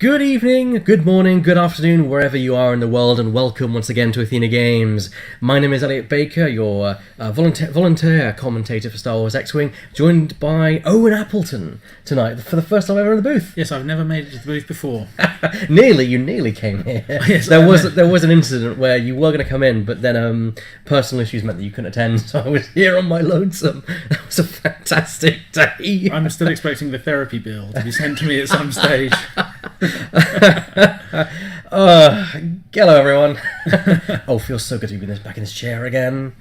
Good evening, good morning, good afternoon, wherever you are in the world, and welcome once again to Athena Games. My name is Elliot Baker, your volunteer commentator for Star Wars X-Wing, joined by Owen Appleton tonight for the first time ever in the booth. Yes, I've never made it to the booth before. You nearly came here. Yes, there was an incident where you were going to come in, but then personal issues meant that you couldn't attend, so I was here on my lonesome. That was a fantastic day. I'm still expecting the therapy bill to be sent to me at some stage. Hello everyone. Oh, feels so good to be back in this chair again.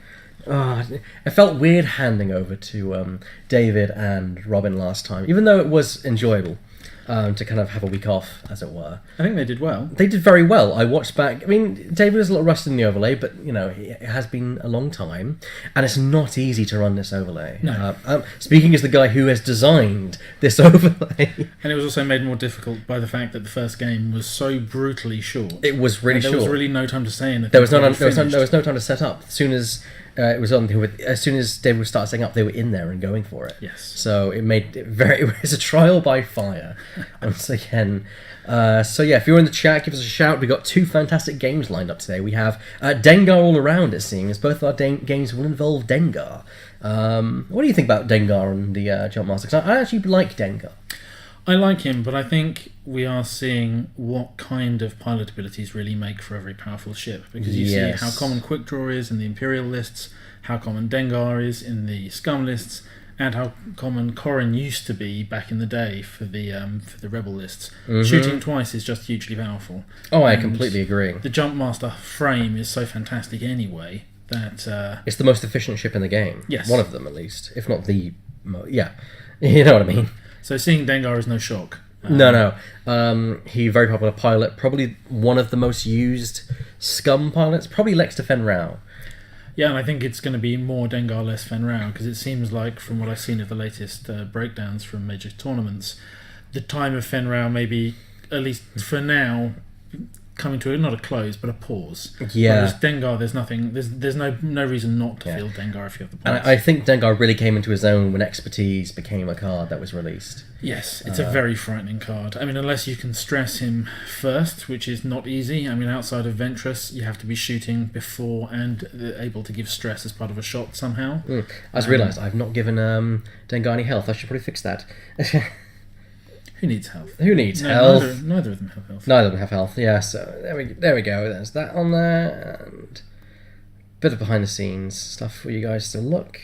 It felt weird handing over to David and Robin last time, even though it was enjoyable to kind of have a week off, as it were. I think they did well. They did very well. I watched back. I mean, David was a little rusted in the overlay, but you know, it has been a long time, and it's not easy to run this overlay. No. Speaking as the guy who has designed this overlay, and it was also made more difficult by the fact that the first game was so brutally short. It was really short. There was really no time to say anything. There was no time to set up. As soon as it was on, as soon as David would start setting up, they were in there and going for it. Yes. So it made it it was a trial by fire once again. So yeah, if you're in the chat, give us a shout. We got two fantastic games lined up today. We have Dengar all around, it seems. Both our games will involve Dengar. What do you think about Dengar and the Jumpmaster? Because I actually like Dengar. I like him, but I think we are seeing what kind of pilot abilities really make for a very powerful ship. Because you see how common Quick Draw is in the Imperial lists, how common Dengar is in the Scum lists, and how common Corrin used to be back in the day for the Rebel lists. Mm-hmm. Shooting twice is just hugely powerful. Oh, I completely agree. The Jumpmaster frame is so fantastic anyway that... it's the most efficient ship in the game. Yes. One of them, at least. If not the... Yeah. You know what I mean. So seeing Dengar is no shock. No. He's a very popular pilot. Probably one of the most used Scum pilots. Probably Lex to Fen Rao. Yeah, and I think it's going to be more Dengar, less Fen Rao, because it seems like, from what I've seen of the latest breakdowns from major tournaments, the time of Fen Rao may be, at least for now, coming to not a close but a pause. Yeah. Whereas Dengar, there's no reason not to feel Dengar if you have the points. And I think Dengar really came into his own when Expertise became a card that was released. Yes, it's a very frightening card. I mean, unless you can stress him first, which is not easy. I mean, outside of Ventress, you have to be shooting before and able to give stress as part of a shot somehow. I just realised I've not given Dengar any health. I should probably fix that. Who needs health? Who needs health? Neither of them have health. Neither of them have health, yeah, so there we go. There's that on there, and a bit of behind the scenes stuff for you guys to look.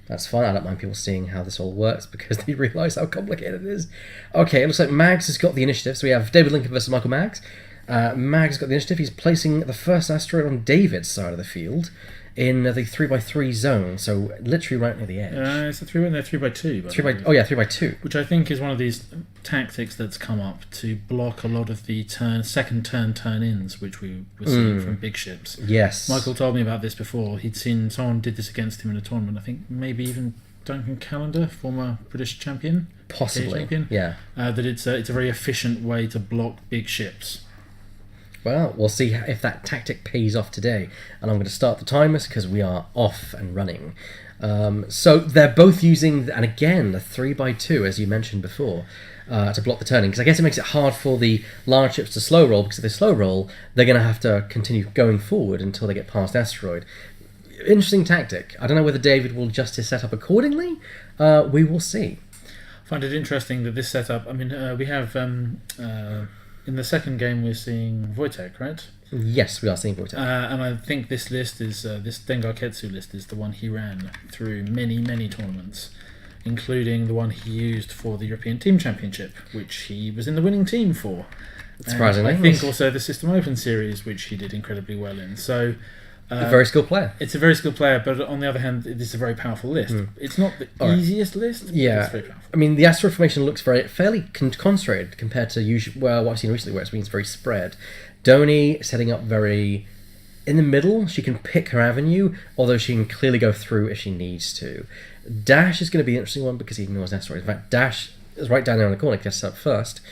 That's fine, I don't mind people seeing how this all works because they realise how complicated it is. Okay, it looks like Mags has got the initiative, so we have David Lincoln versus Michael Mags. Mags has got the initiative, he's placing the first asteroid on David's side of the field in the 3x3 zone, so literally right near the edge. It's a 3x2. 3x2. Which I think is one of these tactics that's come up to block a lot of the second turn-ins, which we were seeing from big ships. Yes. Michael told me about this before. He'd seen someone did this against him in a tournament. I think maybe even Duncan Callender, former British champion. Possibly, champion, yeah. That it's a very efficient way to block big ships. Well, we'll see if that tactic pays off today. And I'm going to start the timers because we are off and running. So they're both using, and again, the 3x2, as you mentioned before, to block the turning. Because I guess it makes it hard for the large ships to slow roll, because if they slow roll, they're going to have to continue going forward until they get past asteroid. Interesting tactic. I don't know whether David will adjust his setup accordingly. We will see. I find it interesting that this setup, I mean, we have... in the second game, we're seeing Wojtek, right? Yes, we are seeing Wojtek. And I think this list is this Dengar Ketsu list is the one he ran through many tournaments, including the one he used for the European Team Championship, which he was in the winning team for. Surprisingly, and I think also the System Open series, which he did incredibly well in. So. A very skilled player. It's a very skilled player, but on the other hand, it is a very powerful list. It's not the easiest list, but it's very powerful. I mean, the asteroid formation looks fairly concentrated compared to what I've seen recently, where it's been very spread. Doni setting up very in the middle. She can pick her avenue, although she can clearly go through if she needs to. Dash is going to be an interesting one because he ignores asteroids. In fact, Dash is right down there in the corner. He gets up first.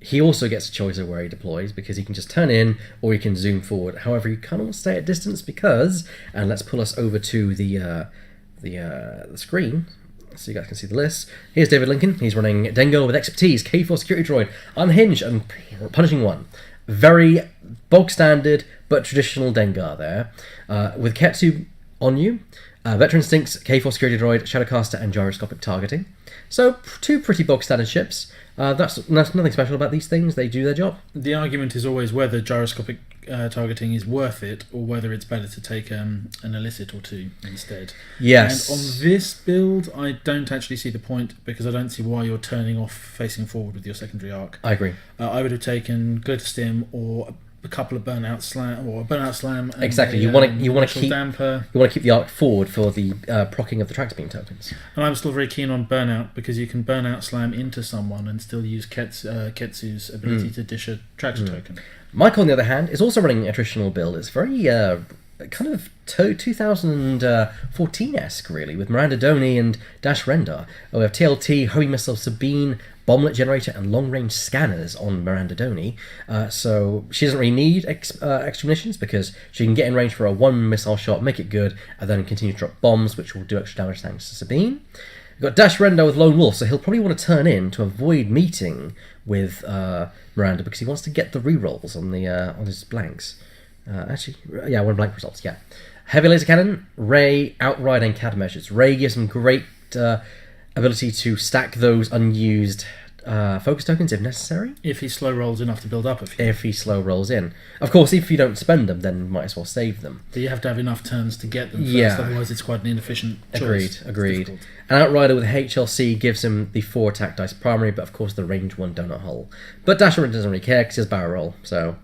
He also gets a choice of where he deploys because he can just turn in or he can zoom forward. However, you kind of want to stay at distance because, and let's pull us over to the screen so you guys can see the list. Here's David Lincoln. He's running Dengar with expertise, K4 security droid, unhinged and punishing one. Very bog standard but traditional Dengar there. With Ketsu on you, Veteran Instincts, K4 security droid, Shadowcaster, and gyroscopic targeting. So 2 pretty bog standard ships. That's nothing special about these things. They do their job. The argument is always whether gyroscopic targeting is worth it, or whether it's better to take an illicit or 2 instead. Yes. And on this build, I don't actually see the point, because I don't see why you're turning off facing forward with your secondary arc. I agree. I would have taken Glitter Stim or a couple of burnout slam, or a burnout slam. And exactly. You want to keep damper. You want to keep the arc forward for the proccing of the tractor beam tokens. And I'm still very keen on burnout, because you can burnout slam into someone and still use Ketsu's ability to dish a tractor token. Michael, on the other hand, is also running a traditional build. It's very kind of 2014-esque, really, with Miranda Doney and Dash Rendar. We have TLT, homing missile Sabine, bomblet generator, and long-range scanners on Miranda Doney. So she doesn't really need extra munitions, because she can get in range for a 1 missile shot, make it good, and then continue to drop bombs, which will do extra damage thanks to Sabine. We've got Dash Rendar with Lone Wolf, so he'll probably want to turn in to avoid meeting with Miranda, because he wants to get the rerolls on his blanks. One blank results, yeah. Heavy laser cannon, Ray, outride, and countermeasures. Ray gives him great ability to stack those unused focus tokens if necessary. If he slow rolls enough to build up a few. If he slow rolls in. Of course, if you don't spend them, then you might as well save them. But you have to have enough turns to get them first, otherwise it's quite an inefficient choice. Agreed. An Outrider with HLC gives him the 4 attack dice primary, but of course the range 1 donut hole. But Dasher doesn't really care because he has barrel roll, so...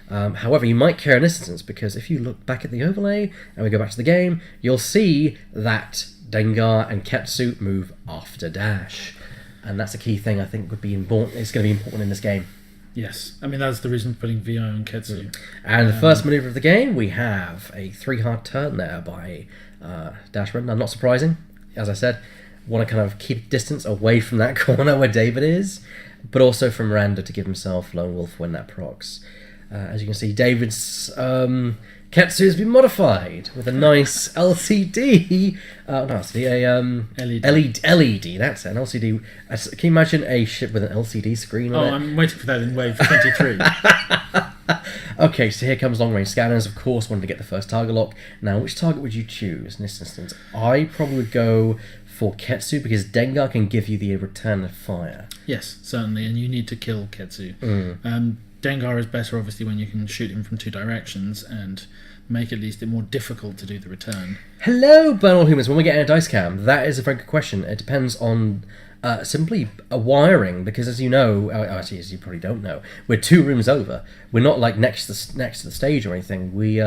however, you might care in this instance, because if you look back at the overlay and we go back to the game, you'll see that Dengar and Ketsu move after Dash. And that's a key thing I think would be important. It's going to be important in this game. Yes, I mean that's the reason for putting VO on Ketsu. And the first maneuver of the game, we have a 3 hard turn there by Dash Rendar. Not surprising, as I said. Want to kind of keep distance away from that corner where David is, but also from Miranda to give himself Lone Wolf when that procs. As you can see, David's Ketsu has been modified with a nice LCD. LED. That's an LCD. Can you imagine a ship with an LCD screen on it? I'm waiting for that in wave 23. Okay, so here comes long range scanners. Of course, wanted to get the first target lock. Now, which target would you choose in this instance? I probably would go for Ketsu, because Dengar can give you the return of fire. Yes, certainly, and you need to kill Ketsu. Dengar is better, obviously, when you can shoot him from 2 directions and make at least it more difficult to do the return. Hello, Bernal Humans. When we get in a dice cam, that is a very good question. It depends on simply a wiring, because as you know, actually as you probably don't know, we're 2 rooms over. We're not like next to the stage or anything. We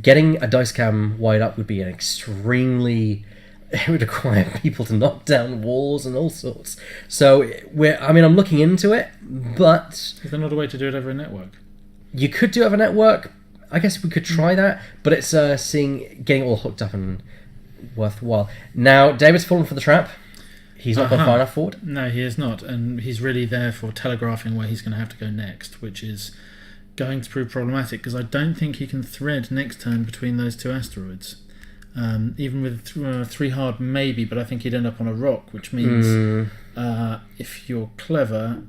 getting a dice cam wired up would be an extremely... It would require people to knock down walls and all sorts. So I'm looking into it, but is there not a way to do it over a network? You could do it over a network. I guess we could try that, but it's getting it all hooked up and worthwhile. Now, David's fallen for the trap. He's not gone far enough forward. No, he is not, and he's really there for telegraphing where he's going to have to go next, which is going to prove problematic, because I don't think he can thread next turn between those 2 asteroids. Even with 3 hard, maybe, but I think he'd end up on a rock, which means if you're clever,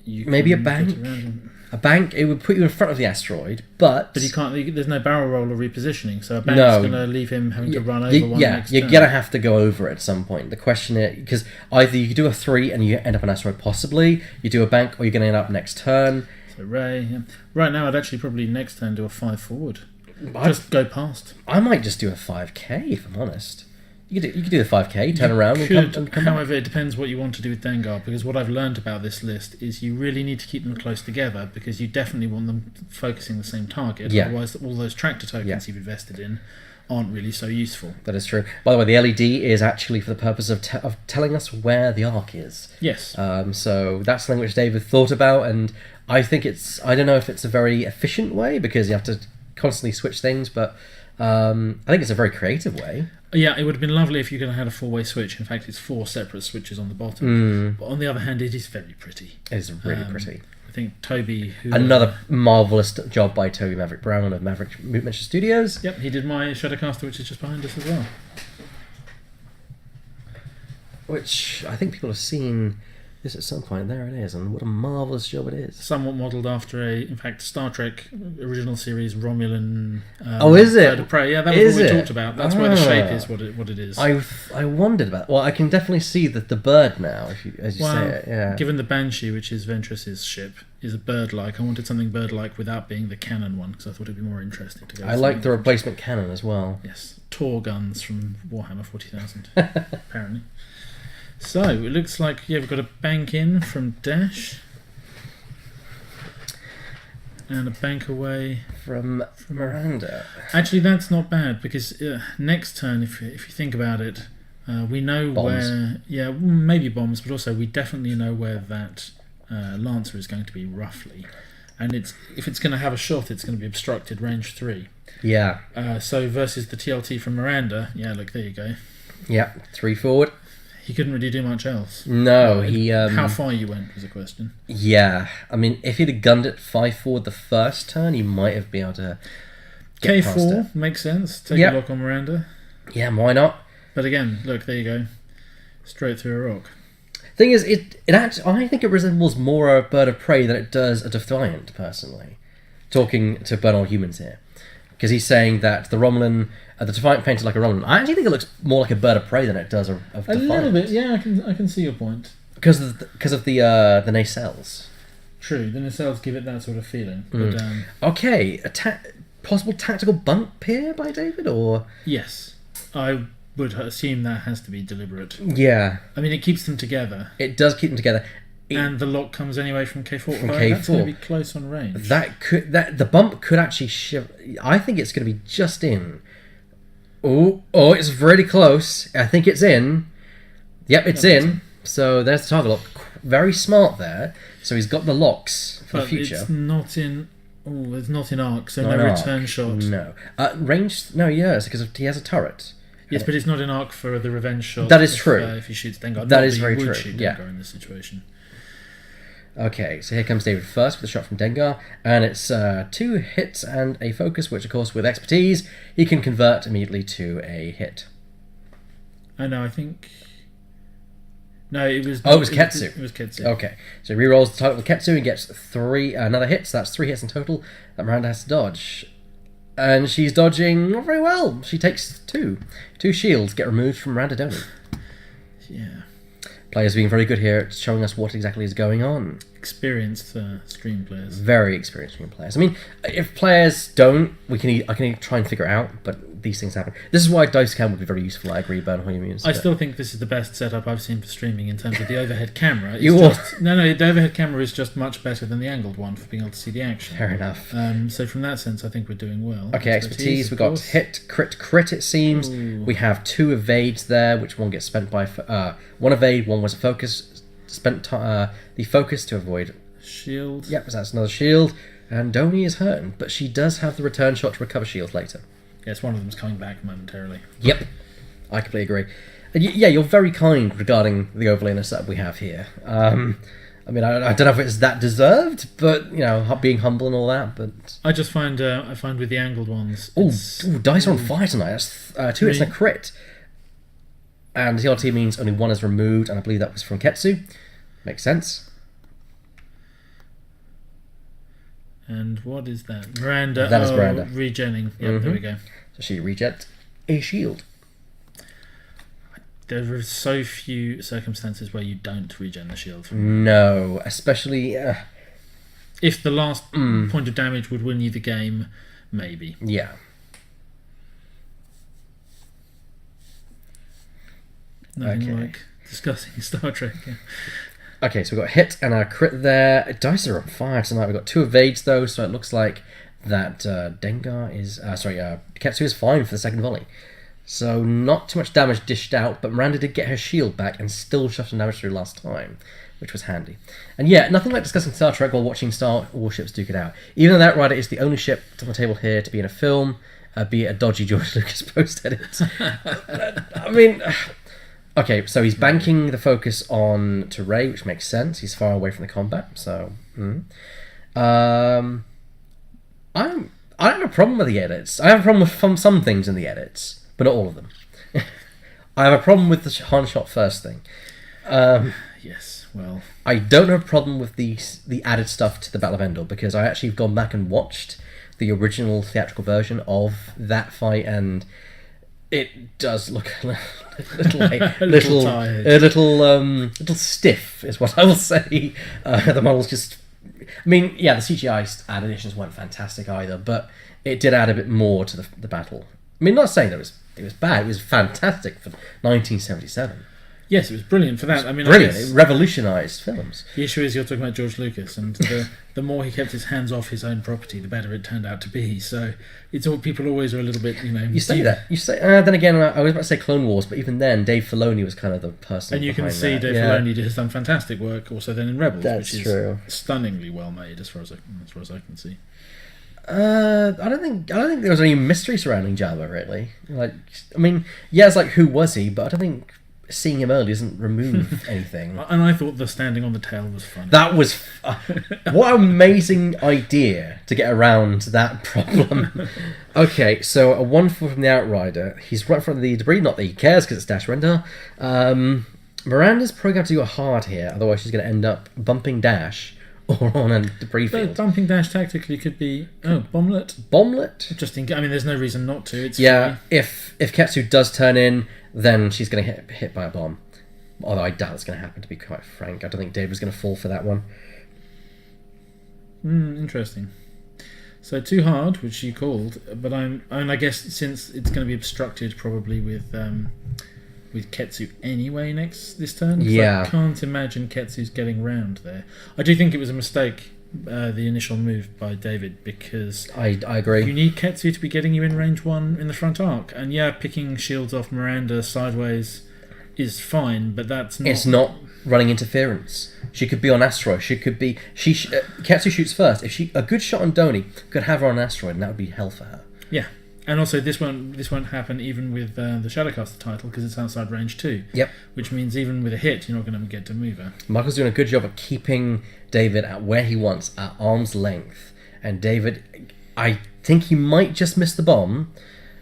you can maybe a bank. A bank, it would put you in front of the asteroid, but you can't. There's no barrel roll or repositioning, so a bank's going to leave him having to run over one. Yeah, you're going to have to go over it at some point. The question is, because either you do a 3 and you end up on an asteroid, possibly you do a bank, or you're going to end up next turn. So Ray, right now I'd actually probably next turn do a 5 forward. Just go past. I might just do a 5k if I'm honest. You could do the 5k, turn around and come However, it depends what you want to do with Dengar, because what I've learned about this list is you really need to keep them close together, because you definitely want them focusing the same target. Yeah. Otherwise, all those tractor tokens you've invested in aren't really so useful. That is true. By the way, the LED is actually for the purpose of telling us where the arc is. Yes. So that's something which David thought about, and I think I don't know if it's a very efficient way, because you have to constantly switch things, but I think it's a very creative way. Yeah, it would have been lovely if you could have had a 4-way switch. In fact, it's 4 separate switches on the bottom. But on the other hand, it is very pretty. It is really pretty. I think Toby... Another marvellous job by Toby Maverick Brown of Maverick Movement Studios. Yep, he did my Shadowcaster, which is just behind us as well. which I think people have seen this at some point. There it is, and what a marvellous job it is. Somewhat modelled after in fact, Star Trek original series Romulan. Is it? Bird of Prey. Yeah, that was what we talked about. That's why the shape is what it is. I wondered about. Well, I can definitely see the bird now, as you say it. Yeah. Given the Banshee, which is Ventress's ship, is a bird-like. I wanted something bird-like without being the cannon one because I thought it'd be more interesting to go. I like the replacement cannon as well. Yes, Tor guns from Warhammer 40,000, apparently. So, it looks like, we've got a bank in from Dash. And a bank away from Miranda. Actually, that's not bad, because next turn, if you think about it, we know bombs. where... Yeah, maybe bombs, but also we definitely know where that Lancer is going to be, roughly. And if it's going to have a shot, it's going to be obstructed, range 3. Yeah. So, versus the TLT from Miranda, look, there you go. Yeah, 3 forward. He couldn't really do much else. No, he... How far you went was a question. Yeah. I mean, if he'd have gunned it 5 forward the first turn, he might have been able to get past K4 it. makes sense. Take a look on Miranda. Yeah, why not? But again, look, there you go. Straight through a rock. Thing is, it actually, I think it resembles more a Bird of Prey than it does a Defiant, personally. Talking to Bernard Humans here. Because he's saying that the Romulan... the Defiant painted like a Romulan. I actually think it looks more like a Bird of Prey than it does a Defiant. A little bit, yeah. I can see your point. Because of the nacelles. True, the nacelles give it that sort of feeling. But, okay, possible tactical bump here by David, or yes, I would assume that has to be deliberate. Yeah, I mean, it keeps them together. It does keep them together. And the lock comes anyway from K4. From K4. That's going to be close on range. The bump could actually I think it's going to be just in. Oh, it's really close. I think it's in. Yep, it's in. So there's the target lock. Very smart there. So he's got the locks for the future. It's not in. Oh, it's not in arc, so not no arc. return shot. No. Range? No, yes, because he has a turret. Yes, but it's not in arc for the revenge shot. That is true. If he shoots Dengar. That is very true. Shoot Dengar in this situation. Okay, so here comes David first with a shot from Dengar, and it's 2 hits and a focus, which of course with expertise he can convert immediately to a hit. I know, I think... No, it was... Oh, it was Ketsu. It was Ketsu. Okay, so he rerolls the target with Ketsu and gets 3 another hit, so that's 3 hits in total that Miranda has to dodge. And she's dodging not very well. She takes 2. 2 shields get removed from Miranda Donut. Yeah. Players being very good here at showing us what exactly is going on. Experienced stream players. Very experienced stream players. I mean, if players don't, I can try and figure it out, but these things happen. This is why Dice Cam would be very useful. I agree, Bernard. I still think this is the best setup I've seen for streaming in terms of the overhead camera. The overhead camera is just much better than the angled one for being able to see the action. Fair enough. So from that sense, I think we're doing well. Okay, expertise. We got hit, crit. It seems. Ooh. We have 2 evades there, which one gets spent by 1 evade, 1 was a focus. Spent the focus to avoid shield. Yep, so that's another shield. And Doni is hurting, but she does have the return shot to recover shield later. Yes, one of them's coming back momentarily. Yep, I completely agree. And you're very kind regarding the overlayness that we have here. I mean, I don't know if it's that deserved, but being humble and all that. But I just find with the angled ones. Dice are on fire tonight. That's 2 hits and a crit. And the TLT means only 1 is removed, and I believe that was from Ketsu. Makes sense. And what is that? Miranda. That is Miranda. Regenning. Yep, There we go. So she rejects a shield. There are so few circumstances where you don't regen the shield. No, especially... if the last point of damage would win you the game, maybe. Yeah. Nothing like discussing Star Trek. Yeah. Okay, so we've got a hit and a crit there. Dice are on fire tonight. We've got 2 evades though, so it looks like that Dengar is... Ketsu is fine for the second volley. So not too much damage dished out, but Miranda did get her shield back and still shoved some damage through last time, which was handy. And yeah, nothing like discussing Star Trek while watching Star Warships duke it out. Even though that rider is the only ship on the table here to be in a film, be it a dodgy George Lucas post-edit. I mean... Okay, so he's banking the focus on to Ray, which makes sense. He's far away from the combat, so... I don't have a problem with the edits. I have a problem with some things in the edits, but not all of them. I have a problem with the Han shot first thing. Yes, well... I don't have a problem with the added stuff to the Battle of Endor, because I actually have gone back and watched the original theatrical version of that fight, and it does look a little stiff, is what I will say. The models just... I mean, yeah, the CGI additions weren't fantastic either, but it did add a bit more to the battle. I mean, not saying that it was bad, it was fantastic for 1977. Yes, it was brilliant for that. I mean, brilliant. It revolutionised films. The issue is you're talking about George Lucas, and the more he kept his hands off his own property, the better it turned out to be. So it's all people always are a little bit, You say that. You say. Then again, I was about to say Clone Wars, but even then, Dave Filoni was kind of the person. And you can see that. Dave Filoni has done fantastic work also then in Rebels, That's which is true. Stunningly well made as far as I can see. I don't think there was any mystery surrounding Jabba, really. Like, I mean, yeah, it's like, who was he? But I don't think seeing him early doesn't remove anything. And I thought the standing on the tail was funny. That was what an amazing idea to get around that problem. Okay, so a 1-4 from the Outrider. He's right in front of the debris. Not that he cares because it's Dash Render. Miranda's probably going to do a hard here, otherwise she's going to end up bumping Dash or on a debris field. Bumping Dash tactically could be bomblet. Bomblet? I mean, there's no reason not to. It's yeah. free. If Ketsu does turn in, then she's going to get hit by a bomb. Although I doubt it's going to happen, to be quite frank. I don't think Dave was going to fall for that one. Interesting. So too hard, which you called, but I guess since it's going to be obstructed probably with Ketsu anyway this turn. Yeah. I can't imagine Ketsu's getting round there. I do think it was a mistake, the initial move by David, because I agree. You need Ketsu to be getting you in range 1 in the front arc, and yeah, picking shields off Miranda sideways is fine, but that's not... It's not running interference. She could be on asteroid. She could be... Ketsu shoots first. If a good shot on Doni could have her on asteroid, and that would be hell for her. Yeah. And also, this won't happen even with the Shadowcaster title, because it's outside range 2. Yep. Which means even with a hit, you're not going to get to move her. Michael's doing a good job of keeping David at where he wants, at arm's length. And David, I think he might just miss the bomb.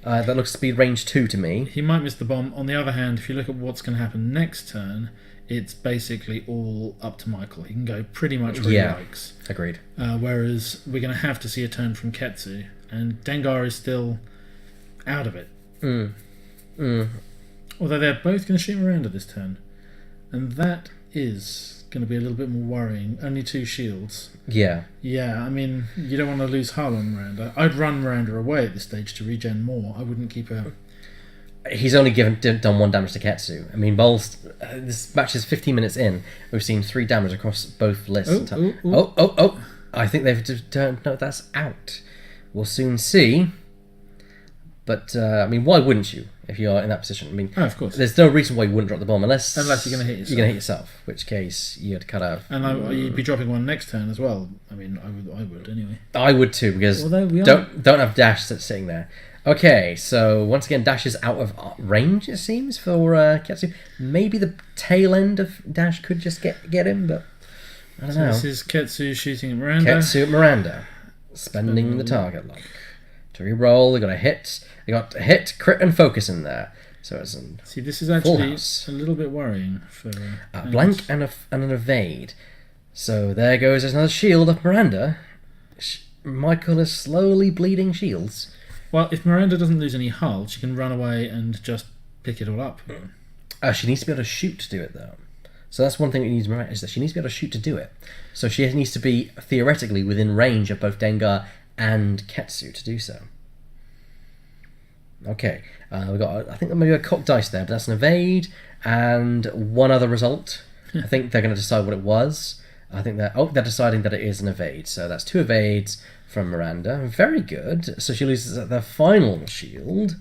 That looks to be range 2 to me. He might miss the bomb. On the other hand, if you look at what's going to happen next turn, it's basically all up to Michael. He can go pretty much where he likes. Agreed. Whereas we're going to have to see a turn from Ketsu. And Dengar is still out of it. Although they're both going to shoot Miranda this turn. And that is going to be a little bit more worrying. Only 2 shields. Yeah. Yeah, I mean, you don't want to lose hull on Miranda. I'd run Miranda away at this stage to regen more. I wouldn't keep her... He's only done 1 damage to Ketsu. I mean, Bowles, this match is 15 minutes in. We've seen 3 damage across both lists. Oh. I think they've turned... No, that's out. We'll soon see. But, I mean, why wouldn't you if you're in that position? I mean, of course. There's no reason why you wouldn't drop the bomb unless you're going to hit yourself. You're going to hit yourself, which case you'd cut out. And you'd be dropping one next turn as well. I mean, I would anyway. I would too, because don't have Dash that's sitting there. Okay, so once again, Dash is out of range, it seems, for Ketsu. Maybe the tail end of Dash could just get him, but I don't know. This is Ketsu shooting at Miranda. Ketsu at Miranda. Spending the target lock. To re-roll, they got a hit. They got a hit, crit, and focus in there. So it's see, this is actually a little bit worrying for blank and an evade. So there goes another shield of Miranda. Michael is slowly bleeding shields. Well, if Miranda doesn't lose any hull, she can run away and just pick it all up. She needs to be able to shoot to do it, though. So that's one thing that needs Miranda, is that she needs to be able to shoot to do it. So she needs to be theoretically within range of both Dengar and Ketsu to do so. Okay, we got. I think maybe a cocked dice there, but that's an evade and one other result. I think they're going to decide what it was. I think they're deciding that it is an evade. So that's 2 evades from Miranda. Very good. So she loses the final shield,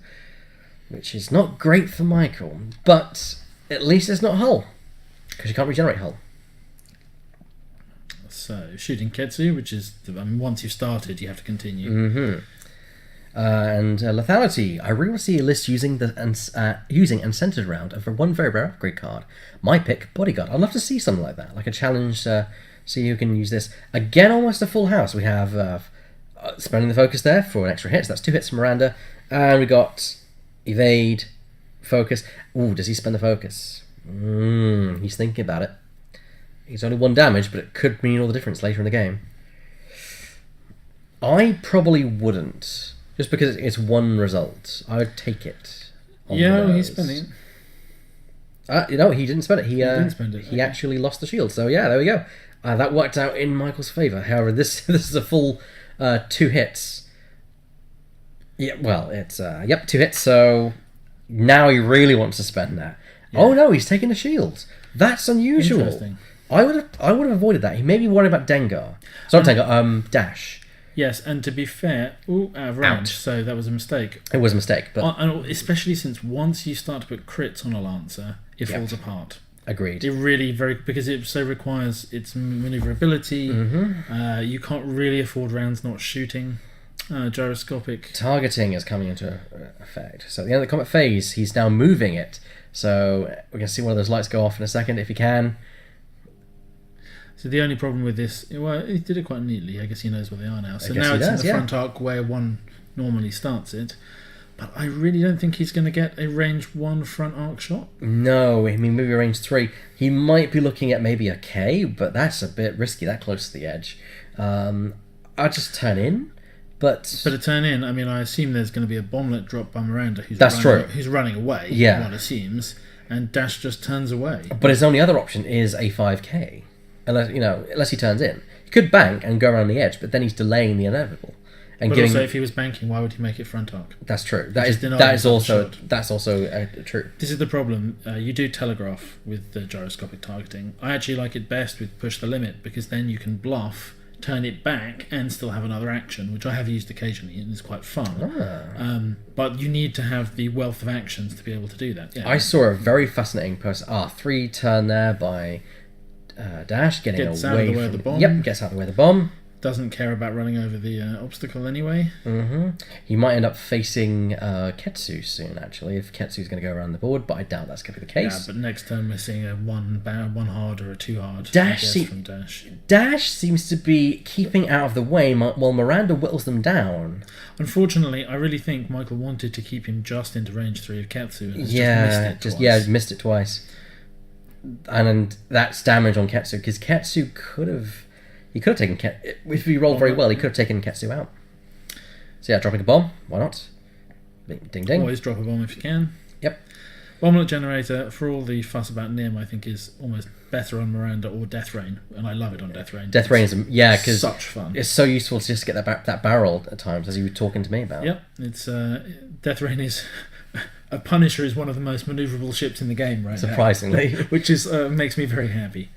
which is not great for Michael, but at least it's not hull, because you can't regenerate hull. So shooting Ketsu, which is, I mean, once you've started, you have to continue. Mm-hmm. And lethality. I really want to see a list using and centered around for one very rare upgrade card. My pick, Bodyguard. I'd love to see something like that, like a challenge. See who can use this. Again, almost a full house. We have spending the focus there for an extra hit. So that's 2 hits from Miranda, and we got evade Focus. Ooh, does he spend the focus? He's thinking about it. He's only 1 damage, but it could mean all the difference later in the game. I probably wouldn't. Just because it's 1 result. I would take it. Yeah, he's spending it. He didn't spend it. He didn't spend it. He actually lost the shield. So yeah, there we go. That worked out in Michael's favour. However, this is a full 2 hits. Yeah, well, it's 2 hits. So now he really wants to spend that. Yeah. Oh no, he's taking the shield. That's unusual. Interesting. I would have avoided that. He may be worried about Dengar. Sorry, Dengar. Dash. Yes, and to be fair, out of range, so that was a mistake. It was a mistake, but especially since once you start to put crits on a Lancer, it falls apart. Agreed. It really because it so requires its maneuverability. Mm-hmm. You can't really afford rounds not shooting. Gyroscopic targeting is coming into effect. So at the end of the combat phase, he's now moving it. So we're going to see one of those lights go off in a second if he can. So the only problem with this, well, he did it quite neatly. I guess he knows where they are now. So now it's in the front arc where 1 normally starts it. But I really don't think he's going to get a range 1 front arc shot. No, I mean maybe a range 3. He might be looking at maybe a K, but that's a bit risky. That close to the edge. I'll just turn in. But a turn in, I mean, I assume there's going to be a bomblet dropped by Miranda who's running away. Yeah, one assumes, and Dash just turns away. But his only other option is a 5K. Unless he turns in. He could bank and go around the edge, but then he's delaying the inevitable. But also, if he was banking, why would he make it front arc? That's true. That's also true. This is the problem. You do telegraph with the gyroscopic targeting. I actually like it best with push the limit because then you can bluff, turn it back, and still have another action, which I have used occasionally and is quite fun. But you need to have the wealth of actions to be able to do that. Yeah. I saw a very fascinating post. 3 turn there by Dash getting gets out of the way of the bomb. Yep, gets out of the way of the bomb. Doesn't care about running over the obstacle anyway. Mm-hmm. He might end up facing Ketsu soon, actually, if Ketsu's going to go around the board, but I doubt that's going to be the case. Yeah, but next turn we're seeing a 1 hard or a 2 hard from Dash. Dash seems to be keeping out of the way while Miranda whittles them down. Unfortunately, I really think Michael wanted to keep him just into range 3 of Ketsu and missed it twice. And that's damage on Ketsu, because Ketsu could have taken if he rolled very well, he could have taken Ketsu out. So yeah, dropping a bomb, why not? Ding ding. Always drop a bomb if you can. Yep. Bomblet generator, for all the fuss about Nim, I think is almost better on Miranda or Death Rain, and I love it on Death Rain. Death Rain is because such fun. It's so useful to just get that barrel at times, as you were talking to me about. Yep, it's Death Rain is. A Punisher is one of the most manoeuvrable ships in the game right surprisingly. Now. Which is makes me very happy.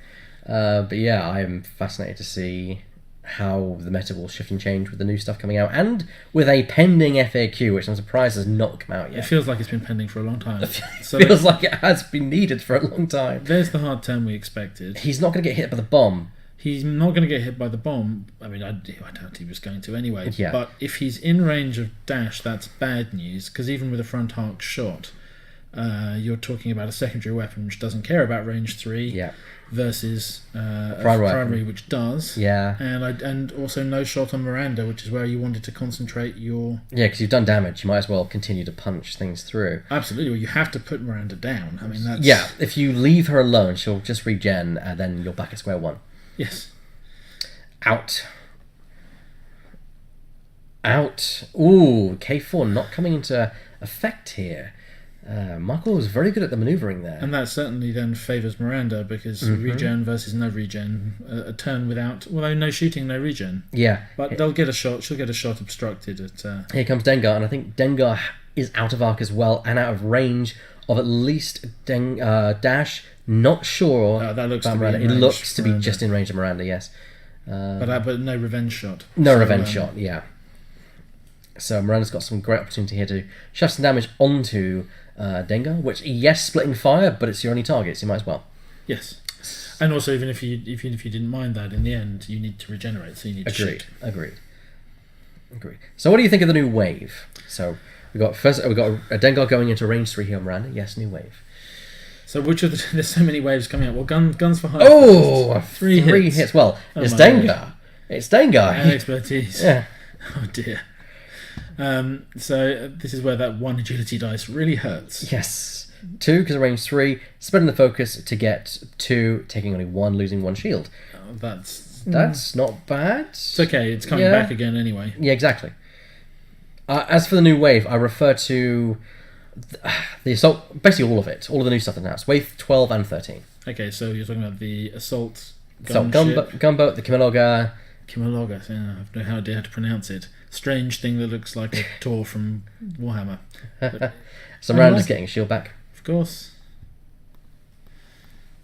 But yeah, I'm fascinated to see how the meta will shift and change with the new stuff coming out, and with a pending FAQ, which I'm surprised has not come out yet. It feels like it's been pending for a long time. It feels like it has been needed for a long time. There's the hard turn we expected. He's not going to get hit by the bomb. He's not going to get hit by the bomb. I mean, I doubt he was going to anyway. Yeah. But if he's in range of Dash, that's bad news, because even with a front arc shot, you're talking about a secondary weapon which doesn't care about range 3 versus a primary which does. Yeah. And also no shot on Miranda, which is where you wanted to concentrate your... Yeah, because you've done damage. You might as well continue to punch things through. Absolutely. Well, you have to put Miranda down. I mean, that's... Yeah, if you leave her alone, she'll just regen, and then you're back at square one. Yes. Out. Ooh, K4 not coming into effect here. Michael was very good at the manoeuvring there. And that certainly then favours Miranda, because regen versus no regen, a turn without... Well, no shooting, no regen. Yeah. But they'll get a shot. She'll get a shot obstructed. Here comes Dengar, and I think Dengar is out of arc as well, and out of range of at least Dash. Not sure that looks about Miranda. It looks to be just in range of Miranda, yes. But no revenge shot. No revenge shot, yeah. So Miranda's got some great opportunity here to shove some damage onto Dengar, which, yes, splitting fire, but it's your only target, so you might as well. Yes. And also, even if you didn't mind that, in the end, you need to regenerate, so you need to shoot. Agreed. So what do you think of the new wave? So we got a Dengar going into range 3 here on Miranda. Yes, new wave. So there's so many waves coming out. Well, guns for high. Oh, three hits. Well, it's Dengar. It's Dengar. And expertise. Yeah. Oh dear. So this is where that 1 agility dice really hurts. Yes. 2 because of range 3, spreading the focus to get 2, taking only 1, losing 1 shield. That's not bad. It's okay, it's coming back again anyway. Yeah, exactly. As for the new wave, I refer to the assault, basically all of it, all of the new stuff announced. Wave 12 and 13. Okay, so you're talking about the assault gunboat, the Kimaloga. Kimaloga, I have no idea how to pronounce it. Strange thing that looks like a Tor from Warhammer. So Miranda's getting a shield back. Of course.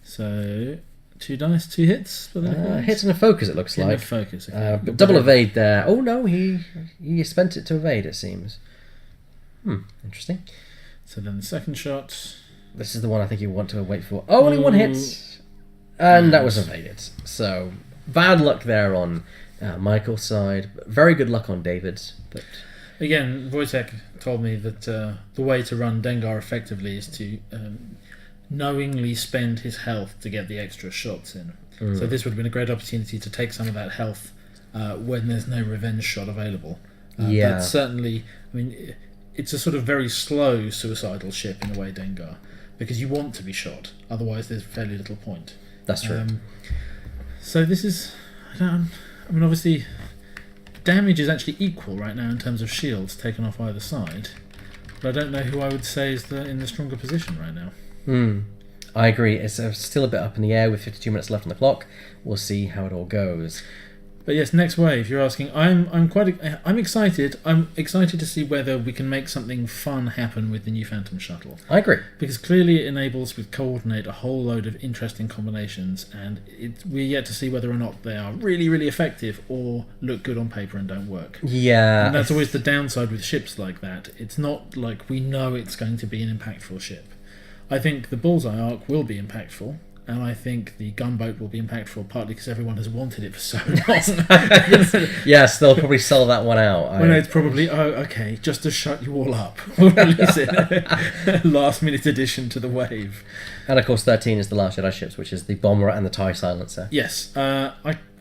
So 2 dice, 2 hits. Hits and a focus, it looks like. Focus. Okay. But double evade there. Oh no, he spent it to evade. It seems. Interesting. So then the second shot. This is the one I think you want to wait for. Oh, only 1 hit, and that was evaded. So bad luck there on Michael's side. Very good luck on David's. But again, Wojtek told me that the way to run Dengar effectively is to knowingly spend his health to get the extra shots in. So this would have been a great opportunity to take some of that health when there's no revenge shot available. But certainly, I mean, it's a sort of very slow suicidal ship in a way, Dengar, because you want to be shot. Otherwise, there's fairly little point. That's true. So this is, obviously, damage is actually equal right now in terms of shields taken off either side. But I don't know who I would say is in the stronger position right now. I agree. It's still a bit up in the air with 52 minutes left on the clock. We'll see how it all goes. But yes, next wave. You're asking. I'm excited. I'm excited to see whether we can make something fun happen with the new Phantom Shuttle. I agree, because clearly it enables with coordinate a whole load of interesting combinations, and we're yet to see whether or not they are really, really effective or look good on paper and don't work. Yeah, and that's always the downside with ships like that. It's not like we know it's going to be an impactful ship. I think the Bullseye Arc will be impactful. And I think the gunboat will be impactful, partly because everyone has wanted it for so long. Yes, they'll probably sell that one out. Well, no, it's probably, okay, just to shut you all up. We'll release it. Last minute addition to the wave. And of course 13 is the Last Jedi ships, which is the bomber and the TIE silencer. Yes,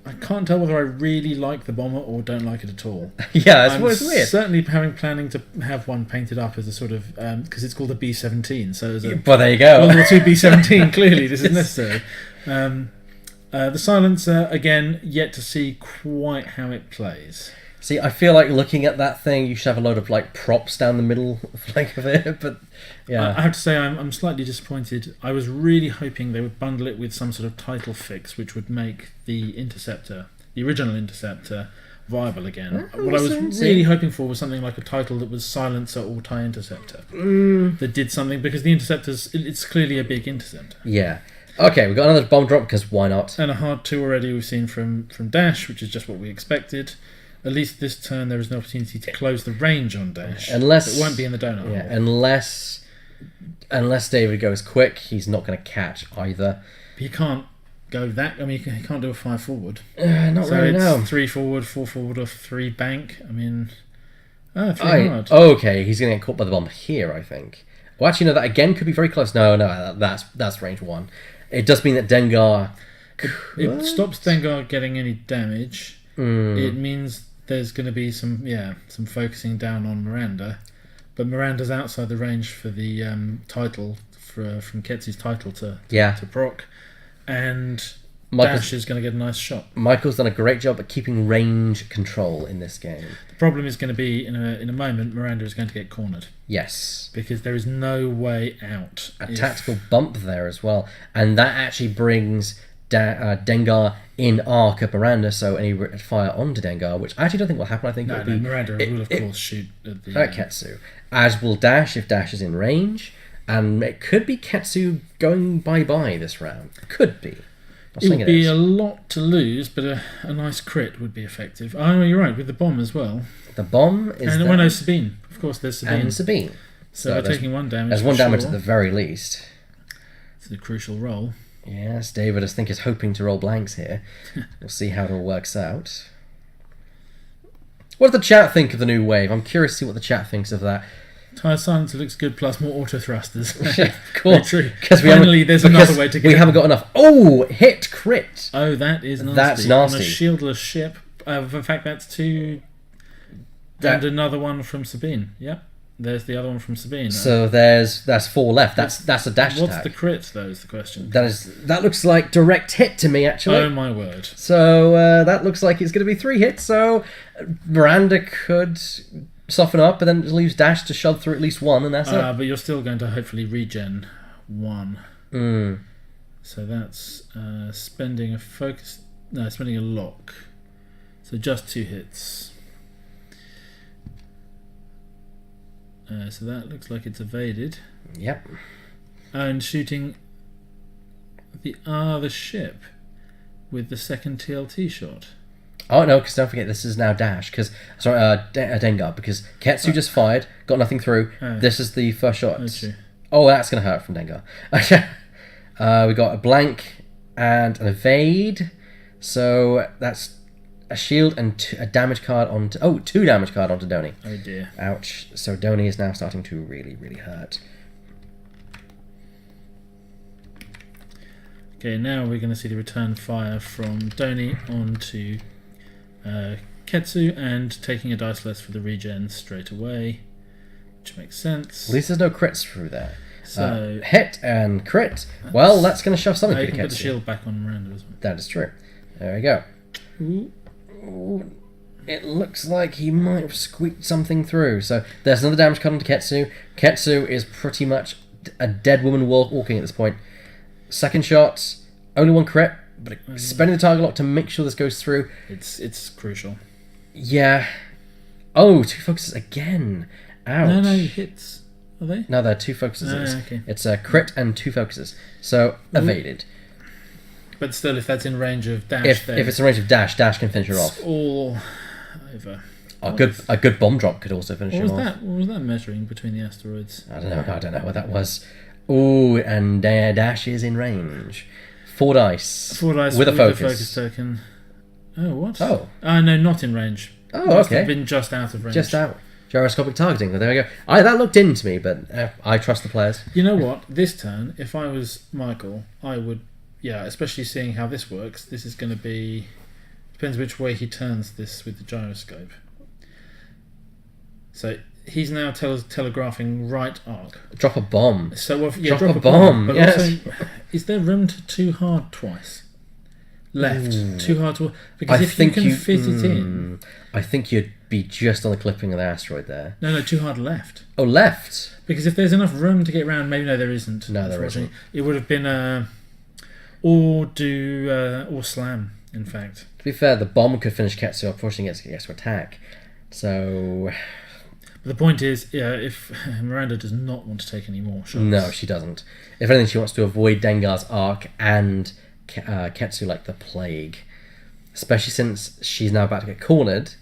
I can't tell whether I really like the bomber or don't like it at all. Yeah, it's weird. Certainly planning to have one painted up as a sort of because it's called a B-17. So as a well, there you go. World War II B-17. Clearly, this is necessary. The silencer again, yet to see quite how it plays. See, I feel like looking at that thing, you should have a load of props down the middle flank of it. But yeah, I have to say I'm slightly disappointed. I was really hoping they would bundle it with some sort of title fix, which would make the Interceptor, the original Interceptor, viable again. What I was really hoping for was something like a title that was Silencer or TIE Interceptor that did something, because the Interceptor's it's clearly a big interceptor. Yeah. Okay, we've got another bomb drop because why not? And a hard 2 already we've seen from Dash, which is just what we expected. At least this turn there is an opportunity to close the range on Dash. Unless it won't be in the donut hole. Unless David goes quick, he's not going to catch either. But he can't go that. I mean, he can't do a 5 forward. Not so really. No. 3 forward, 4 forward, or 3 bank. I mean, 3 hard. Okay, he's going to get caught by the bomb here, I think. Well, actually, no. That again could be very close. No, that's range 1. It does mean that Dengar. It stops Dengar getting any damage. It means there's going to be some focusing down on Miranda, but Miranda's outside the range for the title from Ketsu's title to proc, and Dash is going to get a nice shot. Michael's done a great job at keeping range control in this game. The problem is going to be in a moment Miranda is going to get cornered. Yes, because there is no way out. A tactical bump there as well, and that actually brings Dengar in arc at Miranda, so any fire onto Dengar, which I actually don't think will happen. I think it'll be Miranda will of course shoot at the Ketsu, as will Dash if Dash is in range, and it could be Ketsu going bye-bye this round. Could be. It would be a lot to lose, but a nice crit would be effective. Oh, you're right, with the bomb as well. The bomb is and Sabine. Of course, there's Sabine. And Sabine. So they're taking 1 damage. There's 1 damage at the very least. It's a crucial roll. Yes, David, I think, is hoping to roll blanks here. We'll see how it all works out. What does the chat think of the new wave? I'm curious to see what the chat thinks of that. Tire silencer looks good, plus more auto thrusters. Cool. True. Finally, there's another way to go. We haven't got enough. Oh, hit crit. Oh, that is nasty. That's nasty. On a shieldless ship. In fact, that's 2 And another one from Sabine. Yep. There's the other one from Sabine. So that's 4 left. That's a dash What's attack. the crit, though, is the question. That looks like direct hit to me, actually. Oh, my word. So that looks like it's going to be 3 hits. So Miranda could soften up, but then it leaves Dash to shove through at least 1, and that's it. But you're still going to hopefully regen 1. So that's spending a focus... No, spending a lock. So just 2 hits. So that looks like it's evaded. Yep. And shooting the ship with the second TLT shot. Oh no, because don't forget this is now Dash. Dengar, because Ketsu just fired, got nothing through. This is the first shot. Oh, that's going to hurt from Dengar. We got a blank and an evade. So that's a shield and a damage card onto... Oh, 2 damage card onto Doni. Oh dear. Ouch. So Doni is now starting to really, really hurt. Okay, now we're going to see the return fire from Doni onto Ketsu and taking a dice less for the regen straight away, which makes sense. At least there's no crits through there. So hit and crit. Well, that's going to shove something you to can Ketsu. put the shield back on Miranda as well. That is true. There we go. Ooh. It looks like he might have squeaked something through. So there's another damage card onto Ketsu. Ketsu is pretty much a dead woman walking at this point. Second shot, only 1 crit, but spending the target lock to make sure this goes through. It's crucial. Yeah. Oh, 2 focuses again. Ouch. No, hits. Are they? No, there are 2 focuses. Okay. It's a crit and 2 focuses. So evaded. But still, if that's in range of Dash, If it's in range of Dash can finish her off. All over. A good bomb drop could also finish her off. What was that measuring between the asteroids? I don't know what that was. Ooh, and Dash is in range. 4 dice. 4 dice with a focus. A focus token. Oh, what? Oh. No, not in range. Oh, Must okay. have been just out of range. Just out. Gyroscopic targeting. There we go. That looked into me, but I trust the players. You know what? This turn, if I was Michael, I would... Yeah, especially seeing how this works, this is going to be... Depends which way he turns this with the gyroscope. So he's now telegraphing right arc. Drop a bomb. So drop a bomb. But yes. also, is there room to too hard twice? Left. Ooh. Too hard to... Because if you can fit it in... I think you'd be just on the clipping of the asteroid there. No, too hard left. Oh, left. Because if there's enough room to get around, maybe there isn't. No, there isn't. It would have been or slam, in fact. To be fair, the bomb could finish Ketsu off, pushing it to attack. So... But the point is, if Miranda does not want to take any more shots... No, she doesn't. If anything, she wants to avoid Dengar's arc and Ketsu like the plague. Especially since she's now about to get cornered,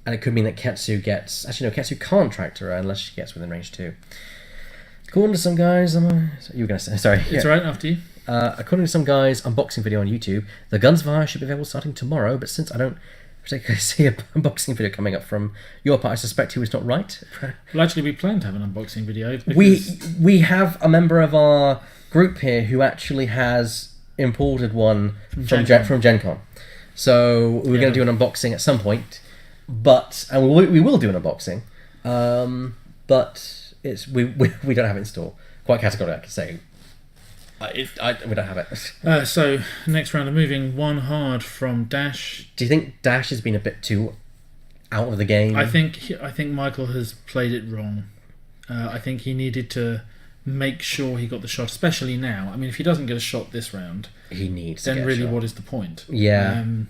and it could mean that Ketsu gets... Actually, no, Ketsu can't track her unless she gets within range 2. According to some guys... You were going to say... Sorry. It's alright, after you. According to some guys' unboxing video on YouTube, the Guns Fire should be available starting tomorrow, but since I don't particularly see an unboxing video coming up from your part, I suspect he was not right. Well, actually, we plan to have an unboxing video. We have a member of our group here who actually has imported one from Gen Con. So we're going to do an unboxing at some point, and we will do an unboxing, but we don't have it in store. Quite categorically, I can say. We don't have it. So, next round of moving, 1 hard from Dash. Do you think Dash has been a bit too out of the game? I think Michael has played it wrong. I think he needed to make sure he got the shot, especially now. I mean, if he doesn't get a shot this round, he needs then to get really a shot. what is the point? Yeah. And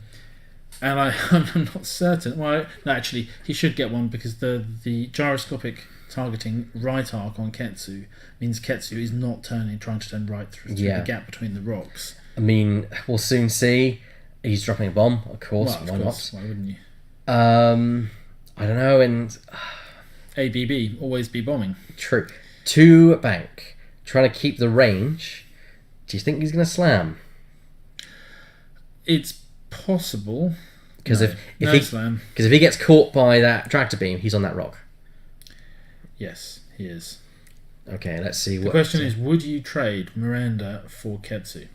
I'm not certain. Well, no, actually, he should get one because the gyroscopic targeting right arc on Ketsu means Ketsu is not trying to turn right through the gap between the rocks. I mean, we'll soon see. He's dropping a bomb, of course. Well, of course. Why wouldn't you? I don't know. And ABB, always be bombing. True. 2 bank, trying to keep the range. Do you think he's going to slam? It's possible. Because no. if he gets caught by that tractor beam, he's on that rock. Yes, he is. Okay, let's see. The question is, would you trade Miranda for Ketsu?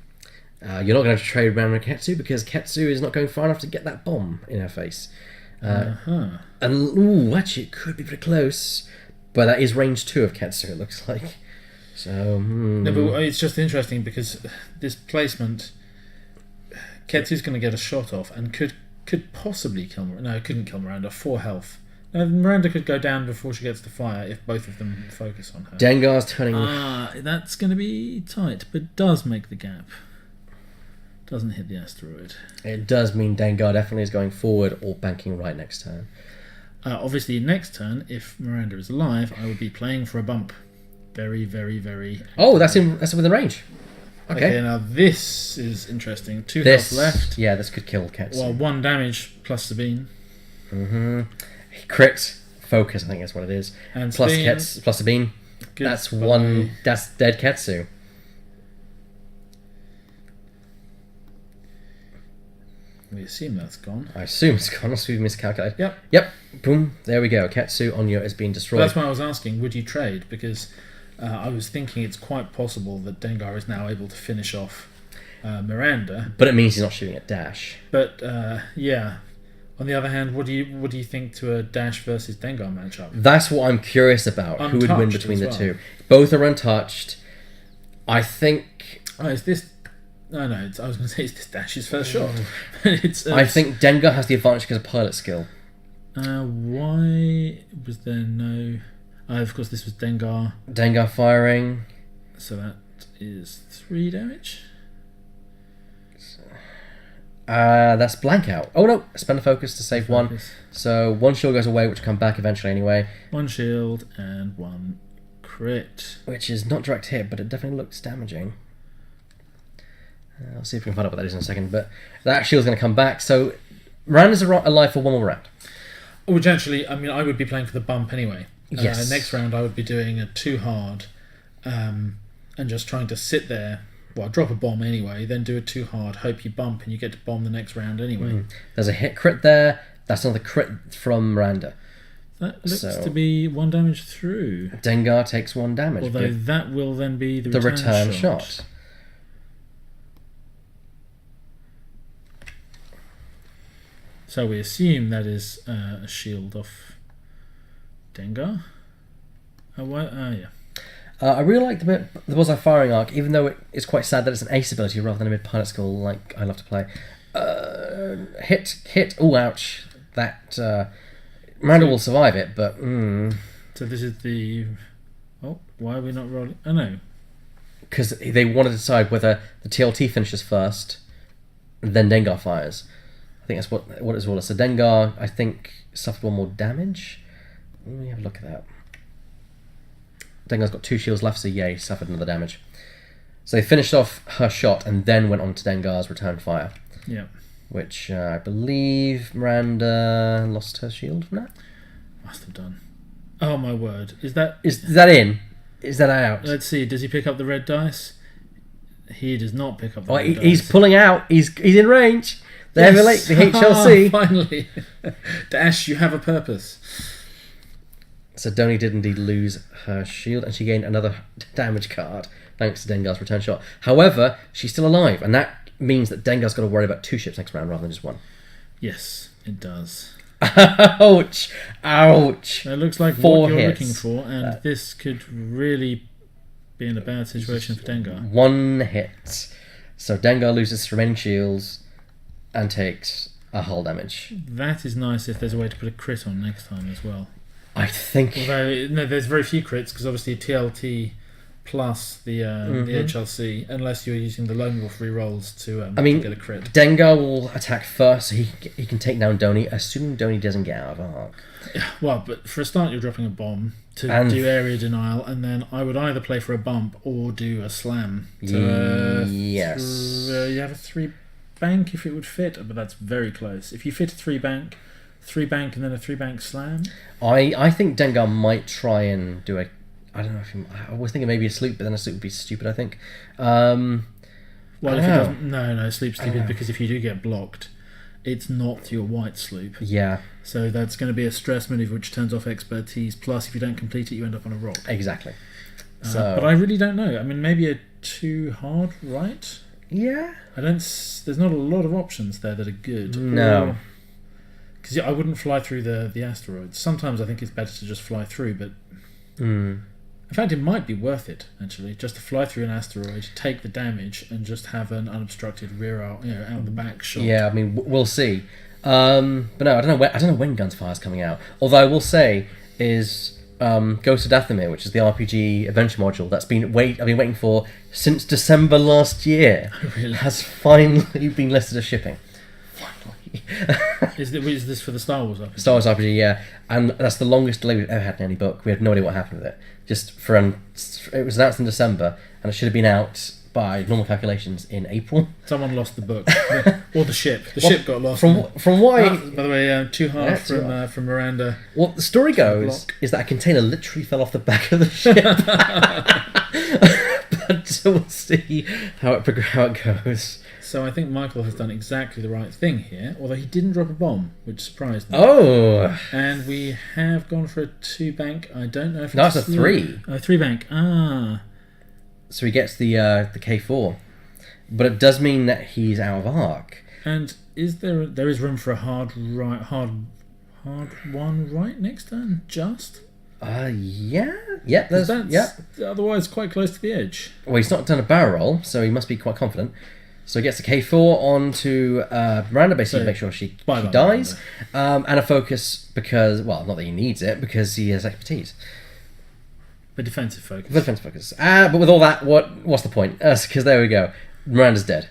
You're not going to trade Miranda for Ketsu because Ketsu is not going far enough to get that bomb in her face. And actually, it could be pretty close, but that is range 2 of Ketsu. It looks like. So no, but it's just interesting because this placement, Ketsu's going to get a shot off and could possibly kill. No, it couldn't kill Miranda. 4 health. Miranda could go down before she gets to fire if both of them focus on her. Dengar's turning. That's going to be tight, but does make the gap. Doesn't hit the asteroid. It does mean Dengar definitely is going forward or banking right next turn. Obviously, next turn, if Miranda is alive, I would be playing for a bump. Very, very, very. Oh, that's within range. Okay, now this is interesting. 2 health left. Yeah, this could kill Ketsu. Well, 1 damage plus Sabine. Crit focus, I think that's what it is. And plus Sabine. Plus Sabine. That's 1. That's dead Ketsu. We assume that's gone. I assume it's gone. Unless we've miscalculated. Yep. Boom. There we go. Ketsu on you has been destroyed. But that's why I was asking, would you trade? Because I was thinking it's quite possible that Dengar is now able to finish off Miranda. But it means he's not shooting at dash. But yeah. On the other hand, what do you think to a Dash versus Dengar matchup? That's what I'm curious about. Who would win between the two? Both are untouched. I think. Oh, is this? No. I was going to say it's this Dash's first shot. I think Dengar has the advantage because of pilot skill. Why was there no? Of course, this was Dengar. Dengar firing. So that is 3 damage. That's blank out. Oh no, spend a focus to save 1. So 1 shield goes away, which will come back eventually anyway. 1 shield and 1 crit. Which is not direct hit, but it definitely looks damaging. I'll see if we can find out what that is in a second. But that shield's going to come back. So Miranda's alive for 1 more round. Which actually, I mean, I would be playing for the bump anyway. Yes. Next round I would be doing a 2 hard and just trying to sit there. Well, drop a bomb anyway, then do a 2 hard, hope you bump and you get to bomb the next round anyway. There's a hit crit there. That's another crit from Miranda. That looks to be 1 damage through. Dengar takes 1 damage. Although that will then be the return shot. So we assume that is a shield off Dengar. Yeah. I really like the Bullseye firing arc, even though it's quite sad that it's an ace ability rather than a mid-pilot skill like I love to play. Hit. Oh, ouch. That Miranda will survive it, but... So this is the... Oh, why are we not rolling? Oh, no. Because they want to decide whether the TLT finishes first, then Dengar fires. I think that's what it's all. So Dengar, I think, suffered 1 more damage. Let me have a look at that. Dengar's got 2 shields left, so yay, suffered another damage. So they finished off her shot and then went on to Dengar's return fire. Yeah. Which I believe Miranda lost her shield from that. Must have done. Oh my word! Is that in? Is that out? Let's see. Does he pick up the red dice? He does not pick up the red dice. He's pulling out. He's in range. The HLC. Finally, Dash, you have a purpose. So Donnie did indeed lose her shield, and she gained another damage card thanks to Dengar's return shot. However, she's still alive, and that means that Dengar's got to worry about 2 ships next round rather than just 1. Yes, it does. Ouch! Ouch! It looks like 4 what you're hits. looking for, and this could really be in a bad situation for Dengar. 1 hit. So Dengar loses his remaining shields and takes a hull damage. That is nice if there's a way to put a crit on next time as well. I think... Although, no, there's very few crits, because obviously TLT plus the HLC, unless you're using the Lone Wolf rerolls to get a crit. Dengar will attack first, so he can take down Donnie, assuming Donnie doesn't get out of arc. Well, but for a start, you're dropping a bomb to do area denial, and then I would either play for a bump or do a slam. Yes. You have a 3 bank if it would fit, but that's very close. If you fit a 3 bank, and then a 3 bank slam. I think Dengar might try and do a... I don't know if I was thinking maybe a sloop, but then a sloop would be stupid, I think. Well, if it doesn't... No, sloop's stupid, because if you do get blocked, it's not your white sloop. Yeah. So that's going to be a stress maneuver which turns off expertise, plus if you don't complete it, you end up on a rock. Exactly. But I really don't know. I mean, maybe a 2 hard right? Yeah. There's not a lot of options there that are good. No. Because I wouldn't fly through the asteroids. Sometimes I think it's better to just fly through, but in fact, it might be worth it actually, just to fly through an asteroid, take the damage, and just have an unobstructed rear out, out the back shot. Yeah, I mean, we'll see. But no, I don't know when Gunsfire's coming out. Although I will say is Ghost of Dathomir, which is the RPG adventure module that's I've been waiting for since December last year, Really? has finally been listed as shipping. Finally. Is this for the Star Wars RPG? Star Wars RPG, yeah, and that's the longest delay we've ever had in any book. We had no idea what happened with it. It was announced in December, and it should have been out by normal calculations in April. Someone lost the book, or the ship. The ship got lost. From what I... by the way, two half from Miranda. What the story goes is that a container literally fell off the back of the ship. But we'll see how it goes. So I think Michael has done exactly the right thing here, although he didn't drop a bomb, which surprised me. Oh! And we have gone for a 2-bank. I don't know if it's a 3. A 3-bank. Ah. So he gets the K4. But it does mean that he's out of arc. And there is room for a hard one right next turn? Just? Yeah. Yeah, that's otherwise quite close to the edge. Well, he's not done a barrel roll, so he must be quite confident. So he gets a K4 onto Miranda, basically to make sure she dies. And a focus because, well, not that he needs it, because he has expertise. The defensive focus. The defensive focus. But with all that, what's the point? Because there we go. Miranda's dead.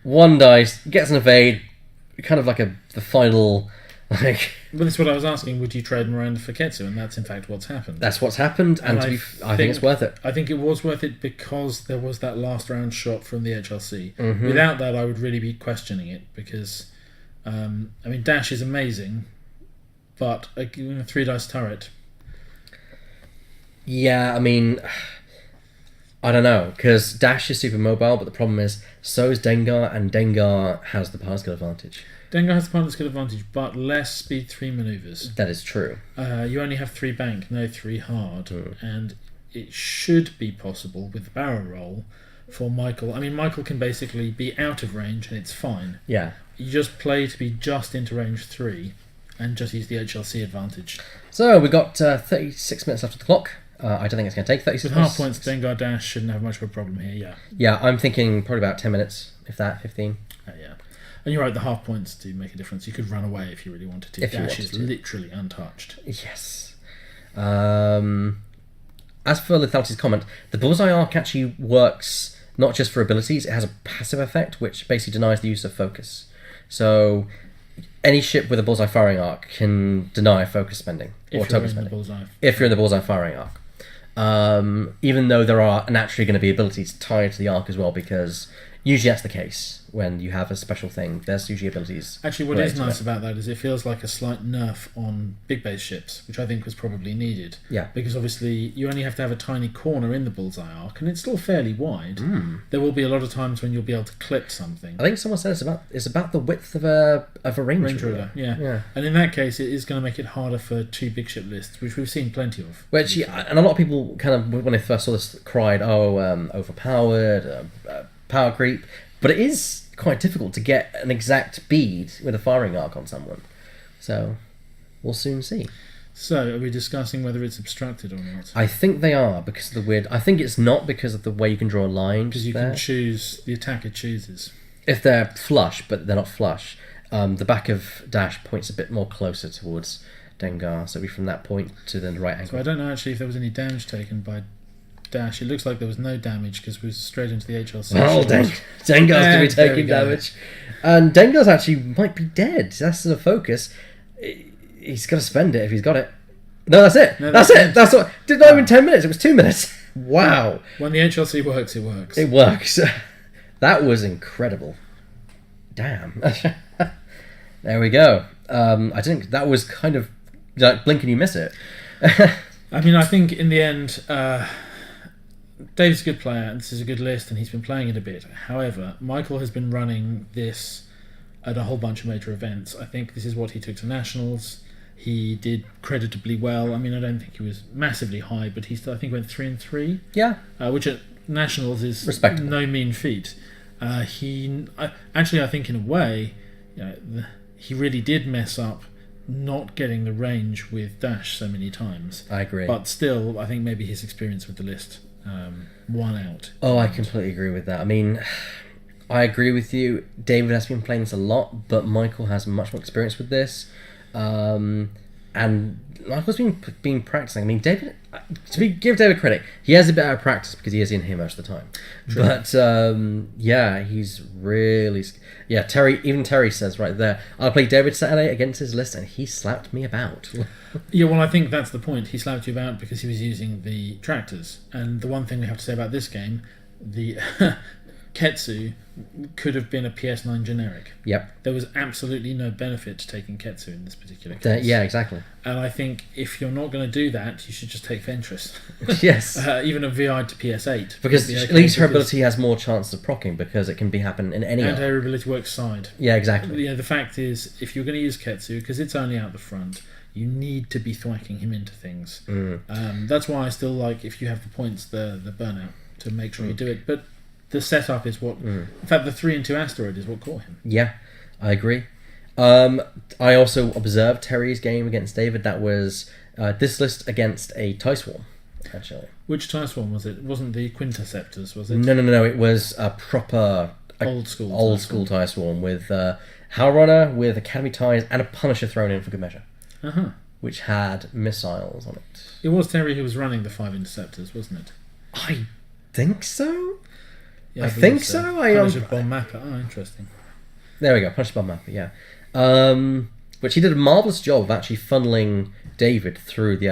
1 dice, gets an evade, kind of like the final... Well, that's what I was asking. Would you trade Miranda for Ketsu? And that's in fact what's happened. That's what's happened, and I think it's worth it. I think it was worth it because there was that last round shot from the HLC. Mm-hmm. Without that, I would really be questioning it because, Dash is amazing, but a 3-dice turret. Yeah, I mean, I don't know, because Dash is super mobile, but the problem is, so is Dengar, and Dengar has the power skill advantage. Dengar has the pilot skill advantage, but less speed 3 maneuvers. That is true. You only have 3 bank, no 3 hard, and it should be possible with the barrel roll for Michael. I mean, Michael can basically be out of range, and it's fine. Yeah. You just play to be just into range 3, and just use the HLC advantage. So we've got 36 minutes left of the clock. I don't think it's going to take 36 With minutes. half points, Dengar Dash shouldn't have much of a problem here, yeah. Yeah, I'm thinking probably about 10 minutes, if that, 15. Yeah. And you're right, the half points do make a difference. You could run away if you really wanted to. Dash is literally untouched. Yes. As for Lethality's comment, the bullseye arc actually works not just for abilities, it has a passive effect which basically denies the use of focus. So any ship with a bullseye firing arc can deny focus spending or token spending if you're in the bullseye firing arc. Even though there are naturally going to be abilities tied to the arc as well, because usually that's the case when you have a special thing. There's usually abilities. Actually, what is nice about that is it feels like a slight nerf on big base ships, which I think was probably needed. Yeah. Because obviously you only have to have a tiny corner in the bullseye arc, and it's still fairly wide. There will be a lot of times when you'll be able to clip something. I think someone said it's about the width of a range ruler. Yeah. And in that case, it is going to make it harder for 2 big ship lists, which we've seen plenty of. Which, and a lot of people kind of, when they first saw this, cried, overpowered, power creep. But it is quite difficult to get an exact bead with a firing arc on someone. So, we'll soon see. So, are we discussing whether it's obstructed or not? I think they are, because of the weird... I think it's not because of the way you can draw a line. Because you can choose... The attacker chooses. If they're flush, but they're not flush, the back of Dash points a bit more closer towards Dengar, so it'll be from that point to the right angle. So I don't know actually if there was any damage taken by Dash. It looks like there was no damage because we were straight into the HLC. Well, Dengar's going to be taking damage. And Dengar's actually might be dead. That's the focus. He's got to spend it if he's got it. No, that's it. That's it. That's what. Did not even 10 minutes. It was 2 minutes. Wow. When the HLC works, it works. It works. That was incredible. Damn. There we go. I think that was kind of like blink and you miss it. I mean, I think in the end, Dave's a good player, and this is a good list, and he's been playing it a bit. However, Michael has been running this at a whole bunch of major events. I think this is what he took to Nationals. He did creditably well. I mean, I don't think he was massively high, but he still, I think, went 3-3. Yeah. Which at Nationals is respectable. No mean feat. I think in a way, he really did mess up not getting the range with Dash so many times. I agree. But still, I think maybe his experience with the list won out. Oh, I completely agree with that. I mean, I agree with you. David has been playing this a lot, but Michael has much more experience with this. And Michael's been practicing. I mean, David, give David credit, he has a bit of practice because he is in here most of the time. True. But yeah, he's really Terry says right there, I played David Saturday against his list and he slapped me about. Yeah, well, I think that's the point. He slapped you about because he was using the tractors. And the one thing we have to say about this game, the Ketsu could have been a PS9 generic. Yep. There was absolutely no benefit to taking Ketsu in this particular case. Yeah, exactly. And I think if you're not going to do that, you should just take Ventress. Yes. Even a VI to PS8. Because at least her ability has more chances of proccing because it can be happen in any. And her ability works side. Yeah, exactly. The fact is, if you're going to use Ketsu, because it's only out the front, you need to be thwacking him into things. That's why I still like, if you have the points, the burnout, to make sure you do it. But the setup is what... In fact, the 3 and 2 asteroid is what caught him. Yeah, I agree. I also observed Terry's game against David. That was this list against a TIE Swarm, actually. Which TIE Swarm was it? It wasn't the Quinterceptors, was it? No. It was a proper... Old school TIE Swarm with Howlrunner, with Academy TIEs, and a Punisher thrown in for good measure. Uh-huh. Which had missiles on it. It was Terry who was running the 5 Interceptors, wasn't it? I think so. Yeah, I think so. Punisher Bomb Mapper. Oh, interesting. There we go. Punisher Bomb Mapper. Yeah. Which he did a marvelous job of actually funneling David through the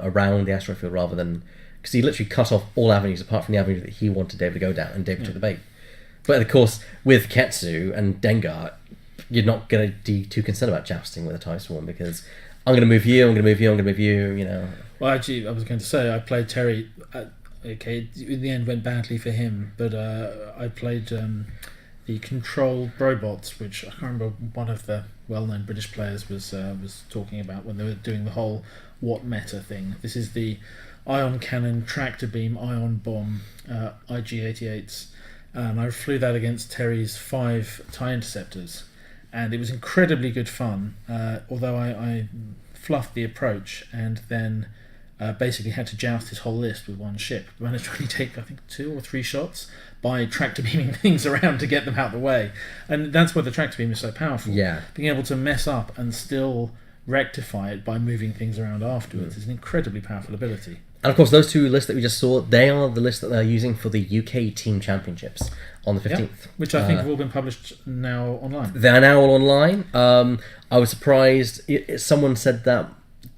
around the asteroid field rather than, because he literally cut off all avenues apart from the avenue that he wanted David to go down, and David took the bait. But of course, with Ketsu and Dengar, you're not going to be too concerned about jousting with a TIE Swarm because I'm going to move you, I'm going to move you, I'm going to move you. You know. Well, actually, I was going to say I played Terry. Okay, in the end went badly for him, but I played the controlled robots, which I can't remember, one of the well-known British players was talking about when they were doing the whole what meta thing. This is the ion cannon, tractor beam, ion bomb, IG-88s, and I flew that against Terry's 5 TIE Interceptors, and it was incredibly good fun, although I fluffed the approach and then basically had to joust his whole list with one ship. I managed to only take, I think, 2 or 3 shots by tractor beaming things around to get them out of the way. And that's why the tractor beam is so powerful. Yeah. Being able to mess up and still rectify it by moving things around afterwards is an incredibly powerful ability. And of course, those 2 lists that we just saw, they are the lists that they're using for the UK Team Championships on the 15th. Yep, which I think have all been published now online. They are now all online. I was surprised. Someone said that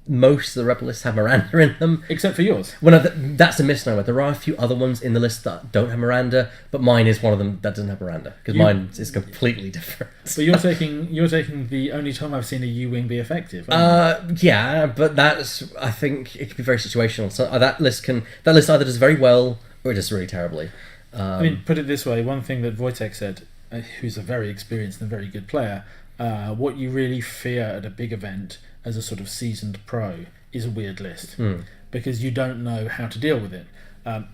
most of the Rebel lists have Miranda in them. Except for yours. Well, no, that's a misnomer. There are a few other ones in the list that don't have Miranda, but mine is one of them that doesn't have Miranda, because mine is completely different. But you're taking the only time I've seen a U-Wing be effective. Yeah, but that's, I think it can be very situational. So that list either does very well or it does really terribly. I mean, put it this way, one thing that Wojtek said, who's a very experienced and very good player, what you really fear at a big event as a sort of seasoned pro is a weird list, because you don't know how to deal with it.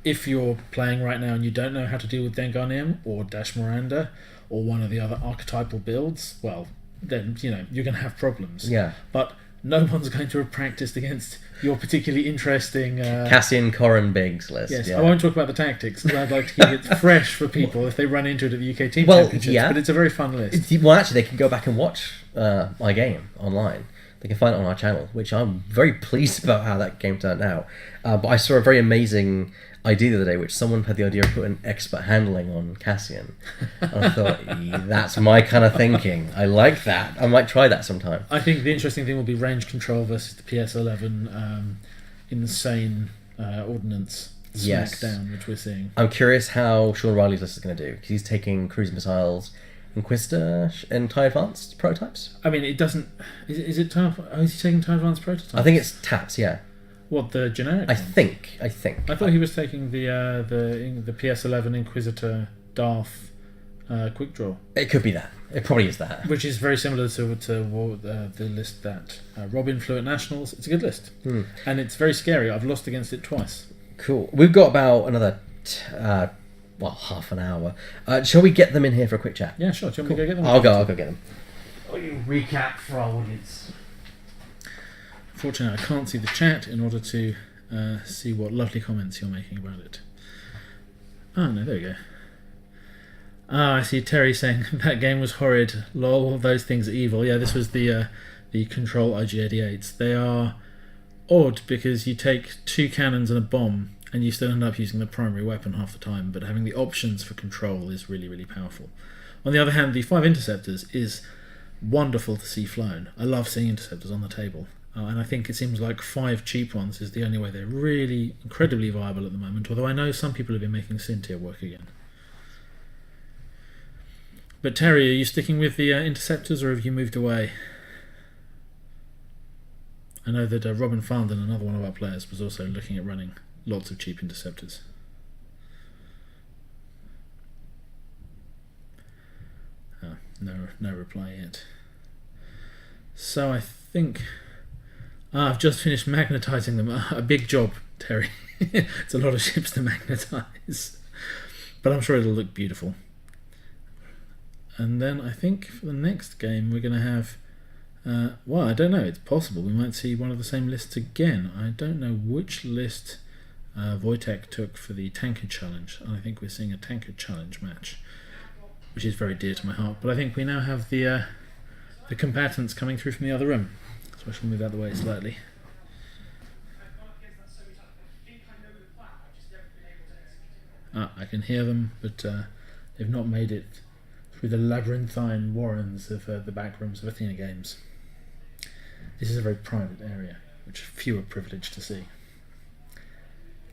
If you're playing right now and you don't know how to deal with Dengar or Dash Miranda or one of the other archetypal builds, well, then you're going to have problems. Yeah. But no one's going to have practiced against your particularly interesting Cassian, Corran, Biggs list. Yes, yeah. I won't talk about the tactics because I'd like to keep it fresh for people if they run into it at the UK Team Championships. Yeah. But it's a very fun list. Well, actually, they can go back and watch my game online. They can find it on our channel, which I'm very pleased about how that game turned out. But I saw a very amazing idea the other day, which someone had the idea of putting expert handling on Cassian. And I thought, that's my kind of thinking. I like that. I might try that sometime. I think the interesting thing will be range control versus the PS11 insane ordnance smackdown, which we're seeing. I'm curious how Sean Riley's list is going to do, because he's taking cruise missiles, Inquisitor, and TIE Advanced prototypes. I mean, it doesn't... Is it TIE... Oh, is he taking TIE Advanced prototypes? I think it's TAPS, yeah. What, the generic I one? think. I thought he was taking the PS11 Inquisitor Darth quick draw. It could be that. It probably is that. Which is very similar to the list that Robin flew at Nationals. It's a good list. And it's very scary. I've lost against it twice. Cool. We've got about another... half an hour. Shall we get them in here for a quick chat? Yeah, sure. Do you want me to go get them? I'll go get them. recap for our audience. Fortunately, I can't see the chat in order to see what lovely comments you're making about it. Oh no, there we go. Ah, I see Terry saying that game was horrid. Lol, those things are evil. Yeah, this was the Control IG-88s. They are odd because you take 2 cannons and a bomb, and you still end up using the primary weapon half the time. But having the options for control is really, really powerful. On the other hand, the 5 interceptors is wonderful to see flown. I love seeing interceptors on the table. And I think it seems like 5 cheap ones is the only way they're really incredibly viable at the moment, although I know some people have been making Cynthia work again. But Terry, are you sticking with the interceptors or have you moved away? I know that Robin Farndon, another one of our players, was also looking at running lots of cheap interceptors. Oh, no reply yet. So I think... I've just finished magnetising them. A big job, Terry. It's a lot of ships to magnetise. But I'm sure it'll look beautiful. And then I think for the next game we're going to have... well, I don't know. It's possible. We might see one of the same lists again. I don't know which list Wojtek took for the Tanker Challenge. And I think we're seeing a Tanker Challenge match, which is very dear to my heart. But I think we now have the combatants coming through from the other room. So I shall move out of the way slightly. I can hear them, but they've not made it through the labyrinthine warrens of the back rooms of Athena Games. This is a very private area, which few are privileged to see.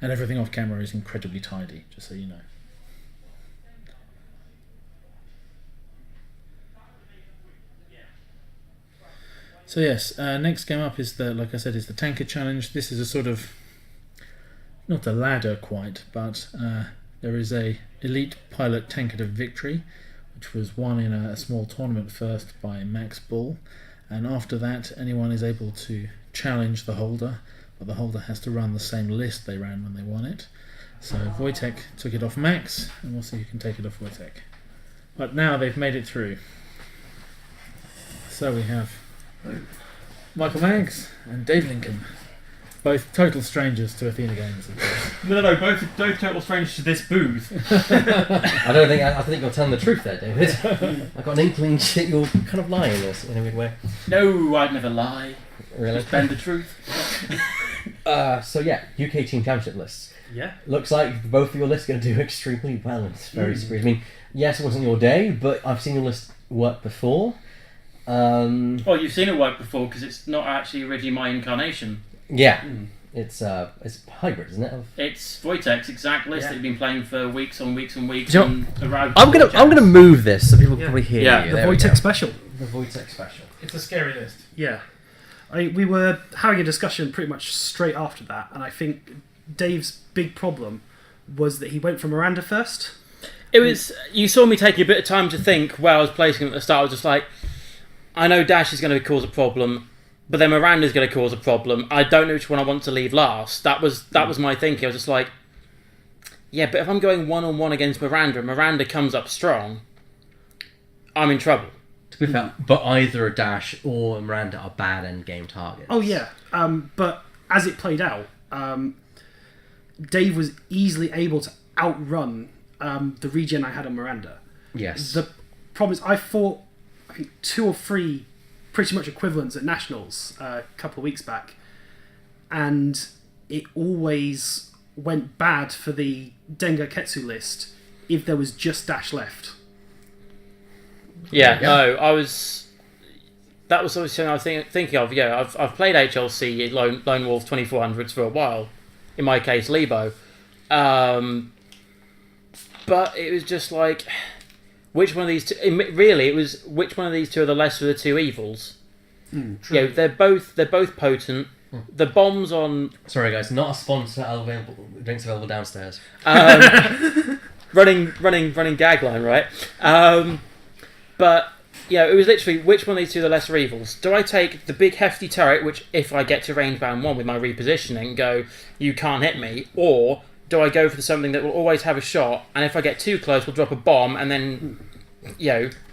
And everything off camera is incredibly tidy, just so you know. So yes, next game up is like I said, is the Tanker Challenge. This is a sort of, not a ladder quite, but there is a elite pilot tanker to victory, which was won in a small tournament first by Max Bull, and after that anyone is able to challenge the holder, but the holder has to run the same list they ran when they won it. So Wojtek took it off Max, and we'll see who can take it off Wojtek. But now they've made it through. So we have Michael Maggs and Dave Lincoln, both total strangers to Athena Games, of course. No, both total strangers to this booth. I think you're telling the truth there, David. I've got an inkling that you're kind of lying this in a weird way. No, I'd never lie. Really? Just bend the truth. So yeah, UK Team Championship lists. Yeah. Looks like both of your lists are going to do extremely well. It's very surprising. I mean, yes, it wasn't your day, but I've seen your list work before. Well, you've seen it work before because it's not actually originally my incarnation. Yeah, it's hybrid, isn't it? It's Wojtek's exact list that you've been playing for weeks on weeks and weeks. You know, I'm gonna move this so people can probably hear you. The Wojtek special. The Wojtek special. It's a scary list. Yeah, we were having a discussion pretty much straight after that, and I think Dave's big problem was that he went for Miranda first. It was, you saw me taking a bit of time to think where I was placing it at the start. I was just like, I know Dash is going to cause a problem, but then Miranda's going to cause a problem. I don't know which one I want to leave last. That was my thinking. I was just like, yeah, but if I'm going one-on-one against Miranda and Miranda comes up strong, I'm in trouble. To be fair, but either Dash or Miranda are bad endgame targets. Oh yeah, but as it played out, Dave was easily able to outrun the regen I had on Miranda. Yes. The problem is I fought, I think, 2 or 3 pretty much equivalents at Nationals a couple of weeks back, and it always went bad for the Denga Ketsu list if there was just Dash left. Yeah, no, that was something I was thinking of. Yeah, I've played HLC Lone Wolf 2400s for a while. In my case, Lebo. But it was just like, which one of these two? Really, it was which one of these two are the lesser of the two evils. True. You know, they're both potent. The bombs on. Sorry, guys, not a sponsor. Drinks available downstairs. Running gag line, right? But yeah, it was literally which one of these two are the lesser evils. Do I take the big hefty turret, which if I get to range bound 1 with my repositioning, go, you can't hit me, or do I go for something that will always have a shot, and if I get too close, will drop a bomb, and then,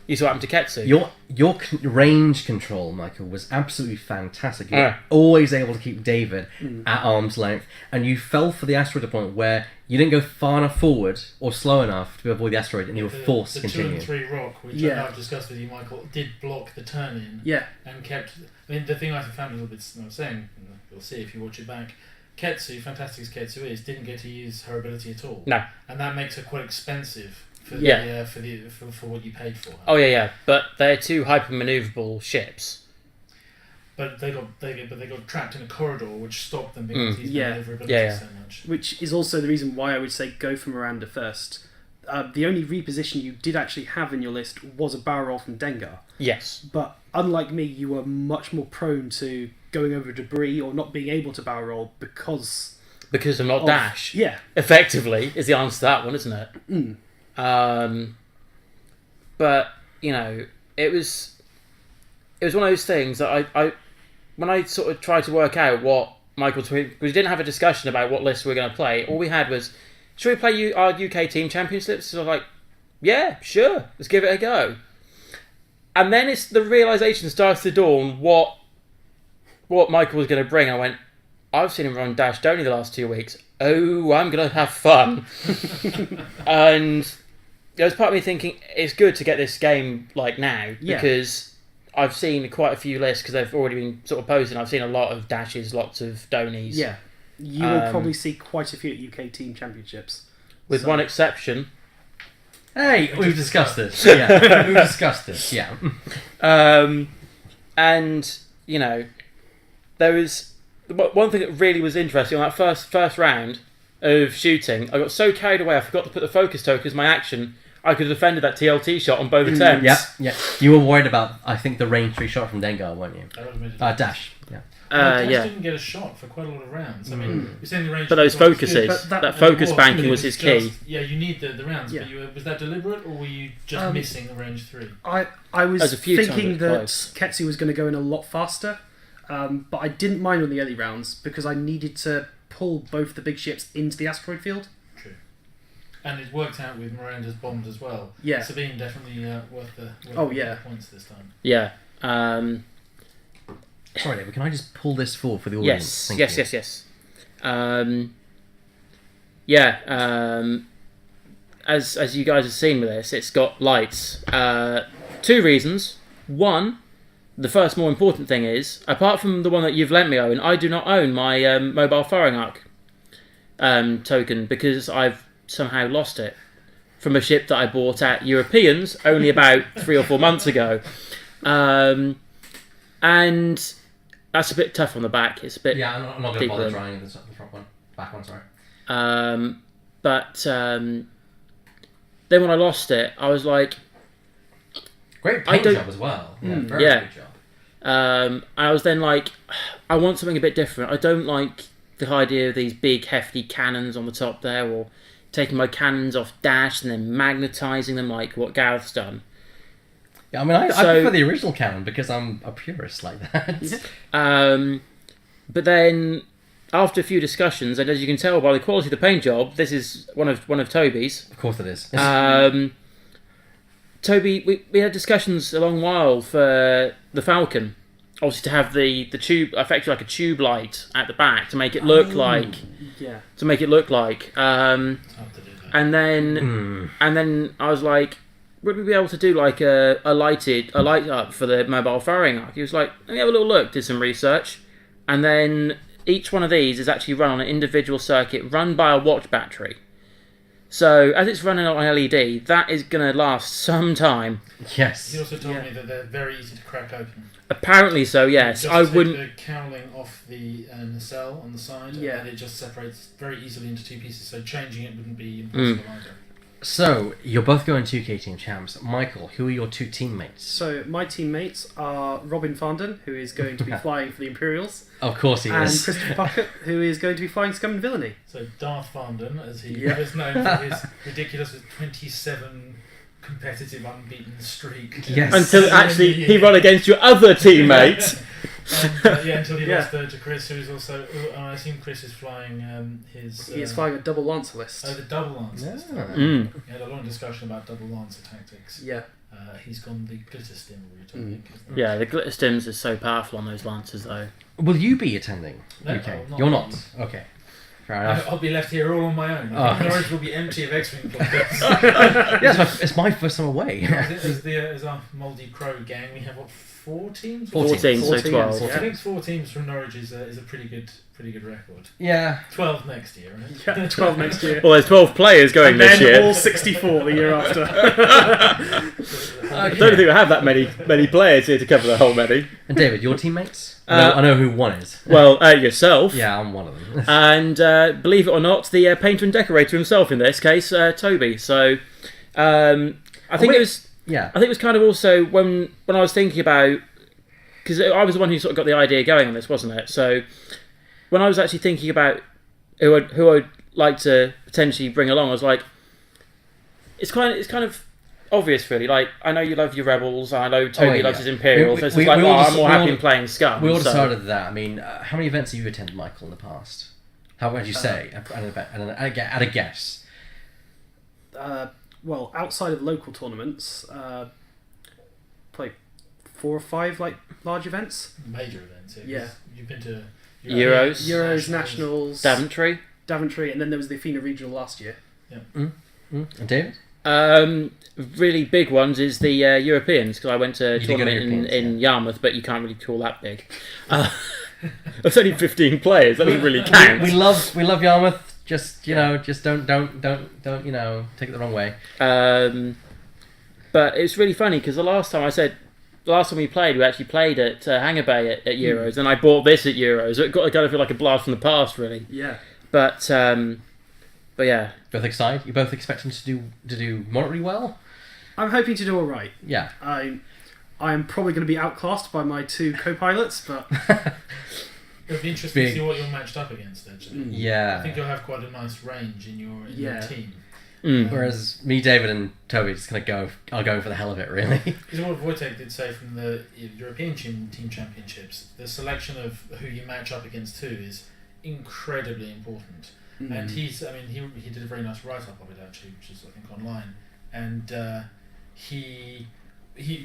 You saw what happened to Ketsu. Your range control, Michael, was absolutely fantastic. You were always able to keep David at arm's length, and you fell for the asteroid to the point where you didn't go far enough forward or slow enough to avoid the asteroid, and you were forced to continue. The 2 and 3 rock, which I know I've discussed with you, Michael, did block the turn in. Yeah. And kept. I mean, the thing I found a little bit. I was saying, you'll see if you watch it back. Ketsu, fantastic as Ketsu is, didn't get to use her ability at all. No. And that makes her quite expensive. For what you paid for her. Oh yeah, but they're 2 hyper maneuverable ships. But they got trapped in a corridor, which stopped them because he's maneuverability so much. Which is also the reason why I would say go for Miranda first. The only reposition you did actually have in your list was a barrel roll from Dengar. Yes. But unlike me, you were much more prone to going over debris or not being able to barrel roll because I'm not dash. Yeah. Effectively is the answer to that one, isn't it? Mm. But it was one of those things that I when I sort of tried to work out what Michael because we didn't have a discussion about what list we were going to play. All we had was, should we play our UK team championships? So I was like, yeah, sure, let's give it a go. And then it's the realization starts to dawn what Michael was going to bring. I went, I've seen him run Dash Donny the last 2 weeks. Oh, I'm going to have fun. And there was part of me thinking it's good to get this game now because I've seen quite a few lists because they've already been sort of posting. I've seen a lot of Dashes, lots of Donnies. Yeah, you will probably see quite a few at UK Team Championships. With one exception. Hey, we've discussed this. Yeah, we've discussed this. Yeah. And there was one thing that really was interesting on that first round of shooting. I got so carried away I forgot to put the focus token as my action. I could have defended that TLT shot on both attempts. Yeah. You were worried about, I think, the range 3 shot from Dengar, weren't you? Dash. Yeah. Dash didn't get a shot for quite a lot of rounds. I mean, you're saying the range. But those focuses, that focus banking was his key. You need the rounds. Yeah. But was that deliberate, or were you just missing the range 3? I was thinking that Ketsu was going to go in a lot faster, but I didn't mind on the early rounds because I needed to pull both the big ships into the asteroid field. And it worked out with Miranda's bombs as well. Yeah. Sabine definitely worth the points this time. Yeah. Sorry, David, can I just pull this forward for the audience? Yes. As you guys have seen with this, it's got lights. 2 reasons. One, the first more important thing is, apart from the one that you've lent me, Owen, I do not own my mobile firing arc token because I've somehow lost it from a ship that I bought at Europeans only about 3 or 4 months ago. And that's a bit tough on the back. It's a bit I'm not going to bother drawing the front one. Back one, sorry. But then when I lost it, I was like... Great paint job as well. Yeah, very good job. I was then like, I want something a bit different. I don't like the idea of these big, hefty cannons on the top there, or taking my cannons off Dash and then magnetising them like what Gareth's done. Yeah, I mean, I prefer the original cannon because I'm a purist like that. But then, after a few discussions, and as you can tell by the quality of the paint job, this is one of Toby's. Of course it is. Toby, we had discussions a long while for the Falcon. Obviously, to have the tube, effectively like a tube light at the back to make it look like. Yeah. To make it look like. And then I was like, would we be able to do like a light up for the mobile firing arc? He was like, let me have a little look. Did some research, and then each one of these is actually run on an individual circuit run by a watch battery. So as it's running on LED, that is going to last some time. Yes. He also told me that they're very easy to crack open. Apparently so, yes. Just I take wouldn't. the cowling off the nacelle on the side, and it just separates very easily into 2 pieces. So changing it wouldn't be impossible either. So you're both going to UK Team Champs. Michael, who are your 2 teammates? So my teammates are Robin Farndon, who is going to be flying for the Imperials. Of course he is. And Christopher Puckett, who is going to be flying Scum and Villainy. So Darth Farndon, as he is known for his ridiculous 27 competitive unbeaten streak. Yes. Until actually he ran against your other teammate. Until he lost to Chris, who is also... I assume Chris is flying his... He is flying a double Lancer list. Oh, the double Lancer. Yeah. We had a long discussion about double Lancer tactics. Yeah. He's gone the glitter stim route, I think. Yeah, the glitter stims is so powerful on those lancers, though. Will you be attending? No, UK? not You're me. not. Okay. Fair enough. I'll be left here all on my own. Norwich will be empty of X-Wing players. Yeah, it's my first time away. As our Mouldy Crow gang, we have, 4 teams? 14, so 14, 12. I think 4 teams from Norwich is a pretty good record. Yeah. 12 next year, right? Yeah, 12 next year. Well, there's 12 players going And this then year. all 64 the year after. I don't think we have that many players here to cover the whole many. And David, your teammates? I know who one is. Well, yourself. Yeah, I'm one of them. And believe it or not, the painter and decorator himself in this case, Toby. So I think it was. Yeah. I think it was kind of also when I was thinking about, because I was the one who sort of got the idea going on this, wasn't it? So when I was actually thinking about who I'd like to potentially bring along, I was like, it's kind of obvious, really. Like, I know you love your Rebels, I know Toby loves his Imperials. So it's just like, I'm more happy in playing Scum. We all decided that. I mean, how many events have you attended, Michael, in the past? How would you say at a guess? Well, outside of local tournaments, probably 4 or 5 large events. Major events. Yeah. You've been to Euros, Nationals, Daventry, and then there was the Athena Regional last year. And David? really big ones is the Europeans, because I went to a You did go to tournament Europeans, in Yarmouth, but you can't really call that big. There's only 15 players. That doesn't really count. We love Yarmouth. Just just don't take it the wrong way. But it's really funny because the last time we played, we actually played at Hangar Bay at Euros, and I bought this at Euros. It got kind of feel like a blast from the past, really. Yeah. But yeah, Both excited? You're both expecting to do moderately well? I'm hoping to do all right. Yeah. I'm probably going to be outclassed by my 2 co-pilots, but it'll be interesting to see what you're matched up against, actually. Yeah. I think you'll have quite a nice range in your team. Whereas me, David, and Toby just kind of I'll go for the hell of it, really. Because what Wojtek did say from the European team championships, the selection of who you match up against too is incredibly important. And he did a very nice write-up of it, actually, which is, I think, online. And he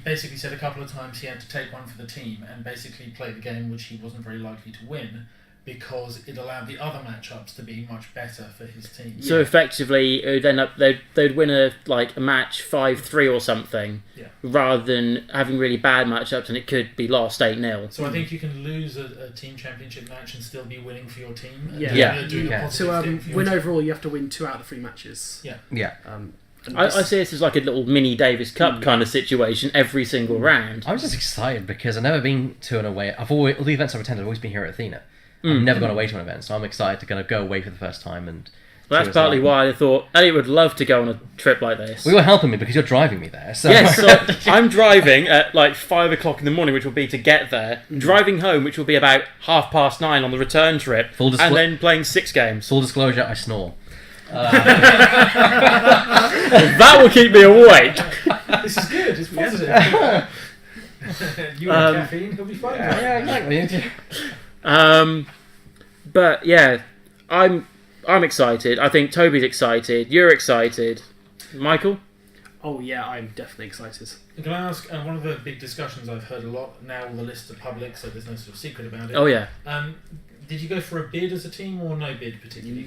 basically said a couple of times he had to take one for the team and basically play the game which he wasn't very likely to win, because it allowed the other matchups to be much better for his team. so effectively it would end up they'd win a match 5-3 or something, rather than having really bad matchups and it could be lost 8-0. So I think you can lose a team championship match and still be winning for your team. And To team. win overall, you have to win 2 out of the 3 matches. Yeah. I see this as like a little mini Davis Cup kind of situation every single round. I was just excited because I've never been to an away. All the events I've attended have always been here at Athena. I've never gone away to an event, so I'm excited to kind of go away for the first time. And Well, that's partly why I thought Elliot would love to go on a trip like this. Well, you're helping me because you're driving me there. So. Yes, so I'm driving at 5 o'clock in the morning, which will be to get there. Driving home, which will be about 9:30 on the return trip. And then playing 6 games. Full disclosure, I snore. That will keep me awake. This is good. It's positive. You and caffeine, he'll be fine. Yeah, exactly. But yeah, I'm excited. I think Toby's excited. You're excited. Michael? Oh yeah, I'm definitely excited. Can I ask, one of the big discussions I've heard a lot, now all the lists are public, so there's no sort of secret about it. Oh yeah. Did you go for a bid as a team or no bid particularly?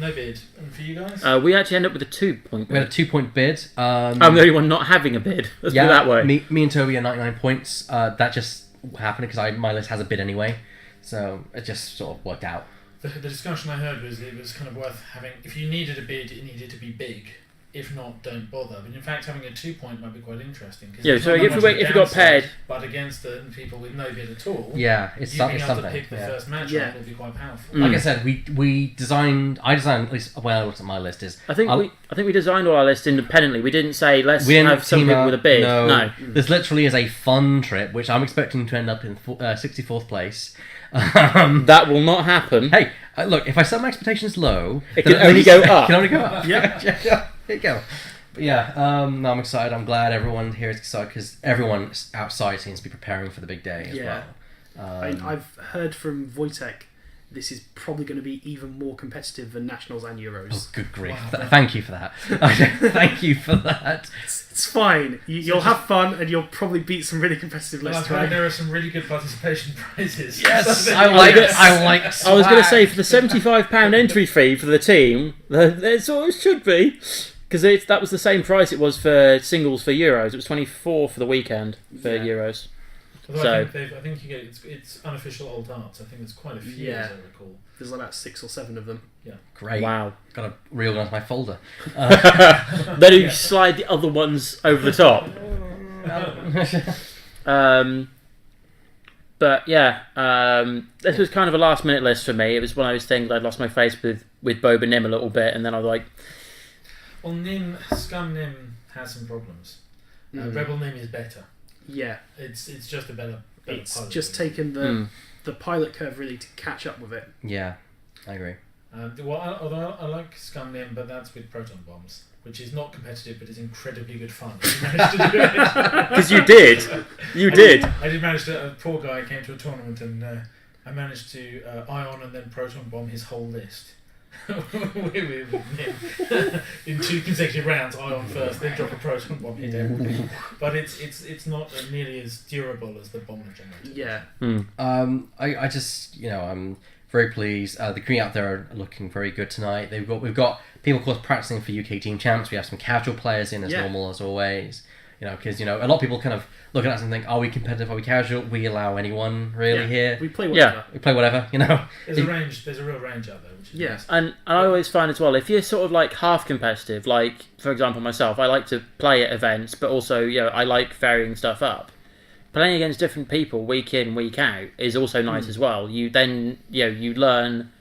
No bid. And for you guys? We actually end up with a 2-point bid. We had a 2-point bid. I'm the only one not having a bid. Let's put it that way. Me and Toby are 99 points. That just happened because my list has a bid anyway. So it just sort of worked out. The discussion I heard was it was kind of worth having. If you needed a bid, it needed to be big. If not, don't bother. But in fact, having a 2-point might be quite interesting. Yeah, so if you got paired, but against the people with no bid at all, it's you being able something. to pick the first matchup will be quite powerful. Like I said, I designed at least when I looked at my list is. I think we designed all our lists independently. We didn't say let's have some people with a bid. No. This literally is a fun trip, which I'm expecting to end up in 64th place. That will not happen. Hey, look, if I set my expectations low, it can only go up. It can only go up. Yeah. There you go. But yeah, no, I'm excited. I'm glad everyone here is excited because everyone outside seems to be preparing for the big day as well. I've heard from Wojtek this is probably going to be even more competitive than Nationals and Euros. Oh, good grief. Wow. Thank you for that. Thank you for that. It's fine. You'll have fun and you'll probably beat some really competitive Well, lists. I've heard there are some really good participation prizes. Yes, So I like I was swag. going to say, for the £75 entry fee for the team, that's all it should be. Because that was the same price it was for singles for Euros. It was 24 for the weekend for Euros. Although I think you get it's unofficial old arts. I think there's quite a few, as I recall. There's like about 6 or 7 of them. Yeah. Great. Wow. Got to reorganise my folder. Then you slide the other ones over the top. But yeah, this was kind of a last minute list for me. It was one of those things I'd lost my face with Boba Nim a little bit, and then I was like, Well, Scum Nim has some problems. Rebel Nim is better. Yeah. It's just a better It's pilot. just taken the pilot curve really to catch up with it. Yeah, I agree. Although I like Scum Nim, but that's with proton bombs, which is not competitive, but is incredibly good fun. I managed to do it. because you did. I did manage to. A poor guy came to a tournament, and I managed to ion and then proton bomb his whole list. with him in 2 consecutive rounds. Ion first, then drop a proton bomb, hit everything. But it's not nearly as durable as the bomber generator. Yeah. I just, I'm very pleased. The crew out there are looking very good tonight. We've got people, of course, practicing for UK team champs. We have some casual players in as normal as always. Because a lot of people kind of look at us and think, are we competitive? Are we casual? We allow anyone really here. We play whatever. We play whatever. There's a range. There's a real range out there. Which is nice. And I always find as well, if you're sort of like half competitive, like for example myself, I like to play at events, but also I like varying stuff up. Playing against different people week in, week out is also nice as well. You then you learn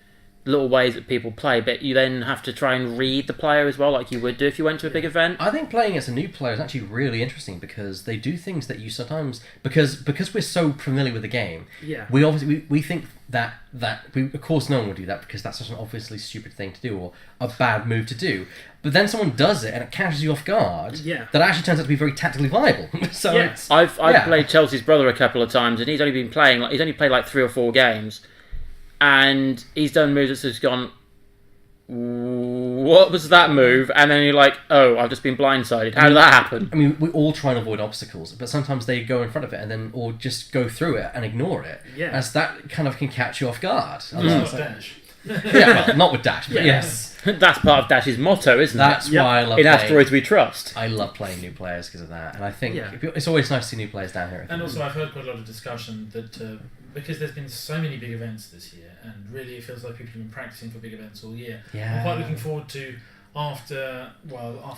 little ways that people play, but you then have to try and read the player as well, like you would do if you went to a big event. I think playing as a new player is actually really interesting because they do things that you sometimes because we're so familiar with the game. Yeah. We obviously we think that we, of course no one would do that because that's such an obviously stupid thing to do or a bad move to do. But then someone does it and it catches you off guard. Yeah. That actually turns out to be very tactically viable. So it's I've played Chelsea's brother a couple of times, and he's only played like 3 or 4 games. And he's done moves that's just gone, what was that move? And then you're like, oh, I've just been blindsided. How did that happen? I mean, we all try and avoid obstacles, but sometimes they go in front of it and then, or just go through it and ignore it. Yeah. As that kind of can catch you off guard. It's not Dash. Yeah, well, not with Dash, but yes. That's part of Dash's motto, isn't That's it? why I love In playing. Asteroids We Trust. I love playing new players because of that, and I think it's always nice to see new players down here. And also, I've heard quite a lot of discussion that because there's been so many big events this year, and really it feels like people have been practicing for big events all year. Yeah. I'm quite looking forward to after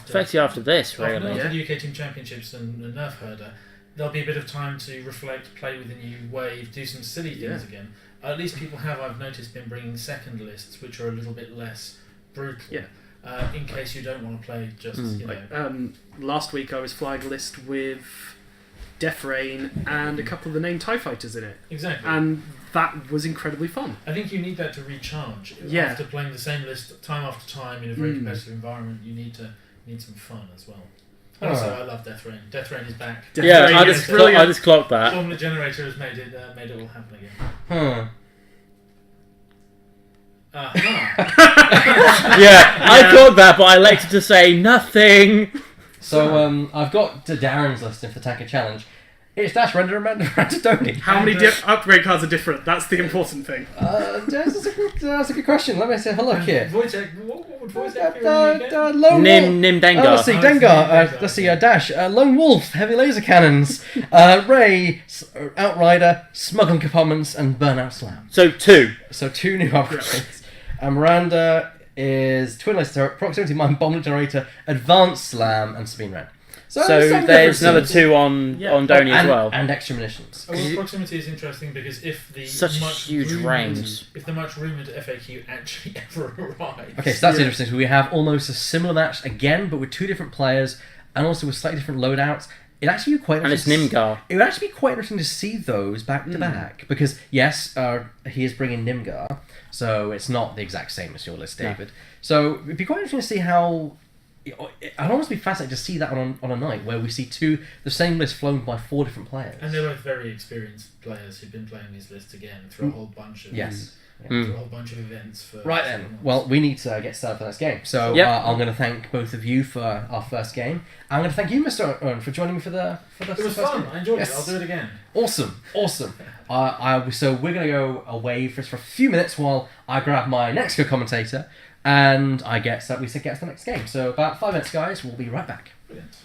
Especially after this, really. after the UK Team Championships and Nerf Herder, there'll be a bit of time to reflect, play with a new wave, do some silly things again. At least people have, I've noticed, been bringing second lists, which are a little bit less brutal. Yeah. In case you don't want to play just, last week I was flying a list with Death Rain and a couple of the named TIE fighters in it. Exactly. And that was incredibly fun. I think you need that to recharge. Yeah. After playing the same list time after time in a very competitive environment, you need some fun as well. Also, I love Death Rain. Death Rain is back. I just clocked that. Formula Generator has made it all happen again. Huh. I clocked that, but I elected to say nothing. So I've got Darren's list for the Tanker Challenge. It's Dash, Render, and Randomoni. How many upgrade cards are different? That's the important thing. That's a good question. Let me have a look here. Wojtek, what would Wojtek be? Lone Nim Dengar. Let's see, Dengar. Let's see, Dash. Lone Wolf, Heavy Laser Cannons. Ray, Outrider, Smuggling Compartments, and Burnout Slam. So 2. So 2 new upgrades. And Miranda is Twin Laser, Proximity Mine, Bomb Generator, Advanced Slam, and Sabine Ren. So there's another 2 on Donny as well. And extra munitions. Well, proximity is interesting because if the Such much huge range. If the much rumoured FAQ actually ever arrives. Okay, so that's interesting. So we have almost a similar match again, but with 2 different players, and also with slightly different loadouts. It'd actually be quite interesting. And it's Nimgar. It would actually be quite interesting to see those back to back because yes, he is bringing Nimgar, so it's not the exact same as your list, David. No. So it'd be quite interesting to see how. I'd almost be fascinated to see that on a night where we see the same list flown by 4 different players. And they're both very experienced players who've been playing these lists again through a whole bunch of through a whole bunch of events. Right then. Well, we need to get started for this game. So I'm going to thank both of you for our first game. I'm going to thank you, Mr. Owen, for joining me for the It was first fun. game. I enjoyed Yes. it. I'll do it again. Awesome. So we're going to go away for a few minutes while I grab my next co-commentator and we get to the next game. So about 5 minutes, guys. We'll be right back. Brilliant.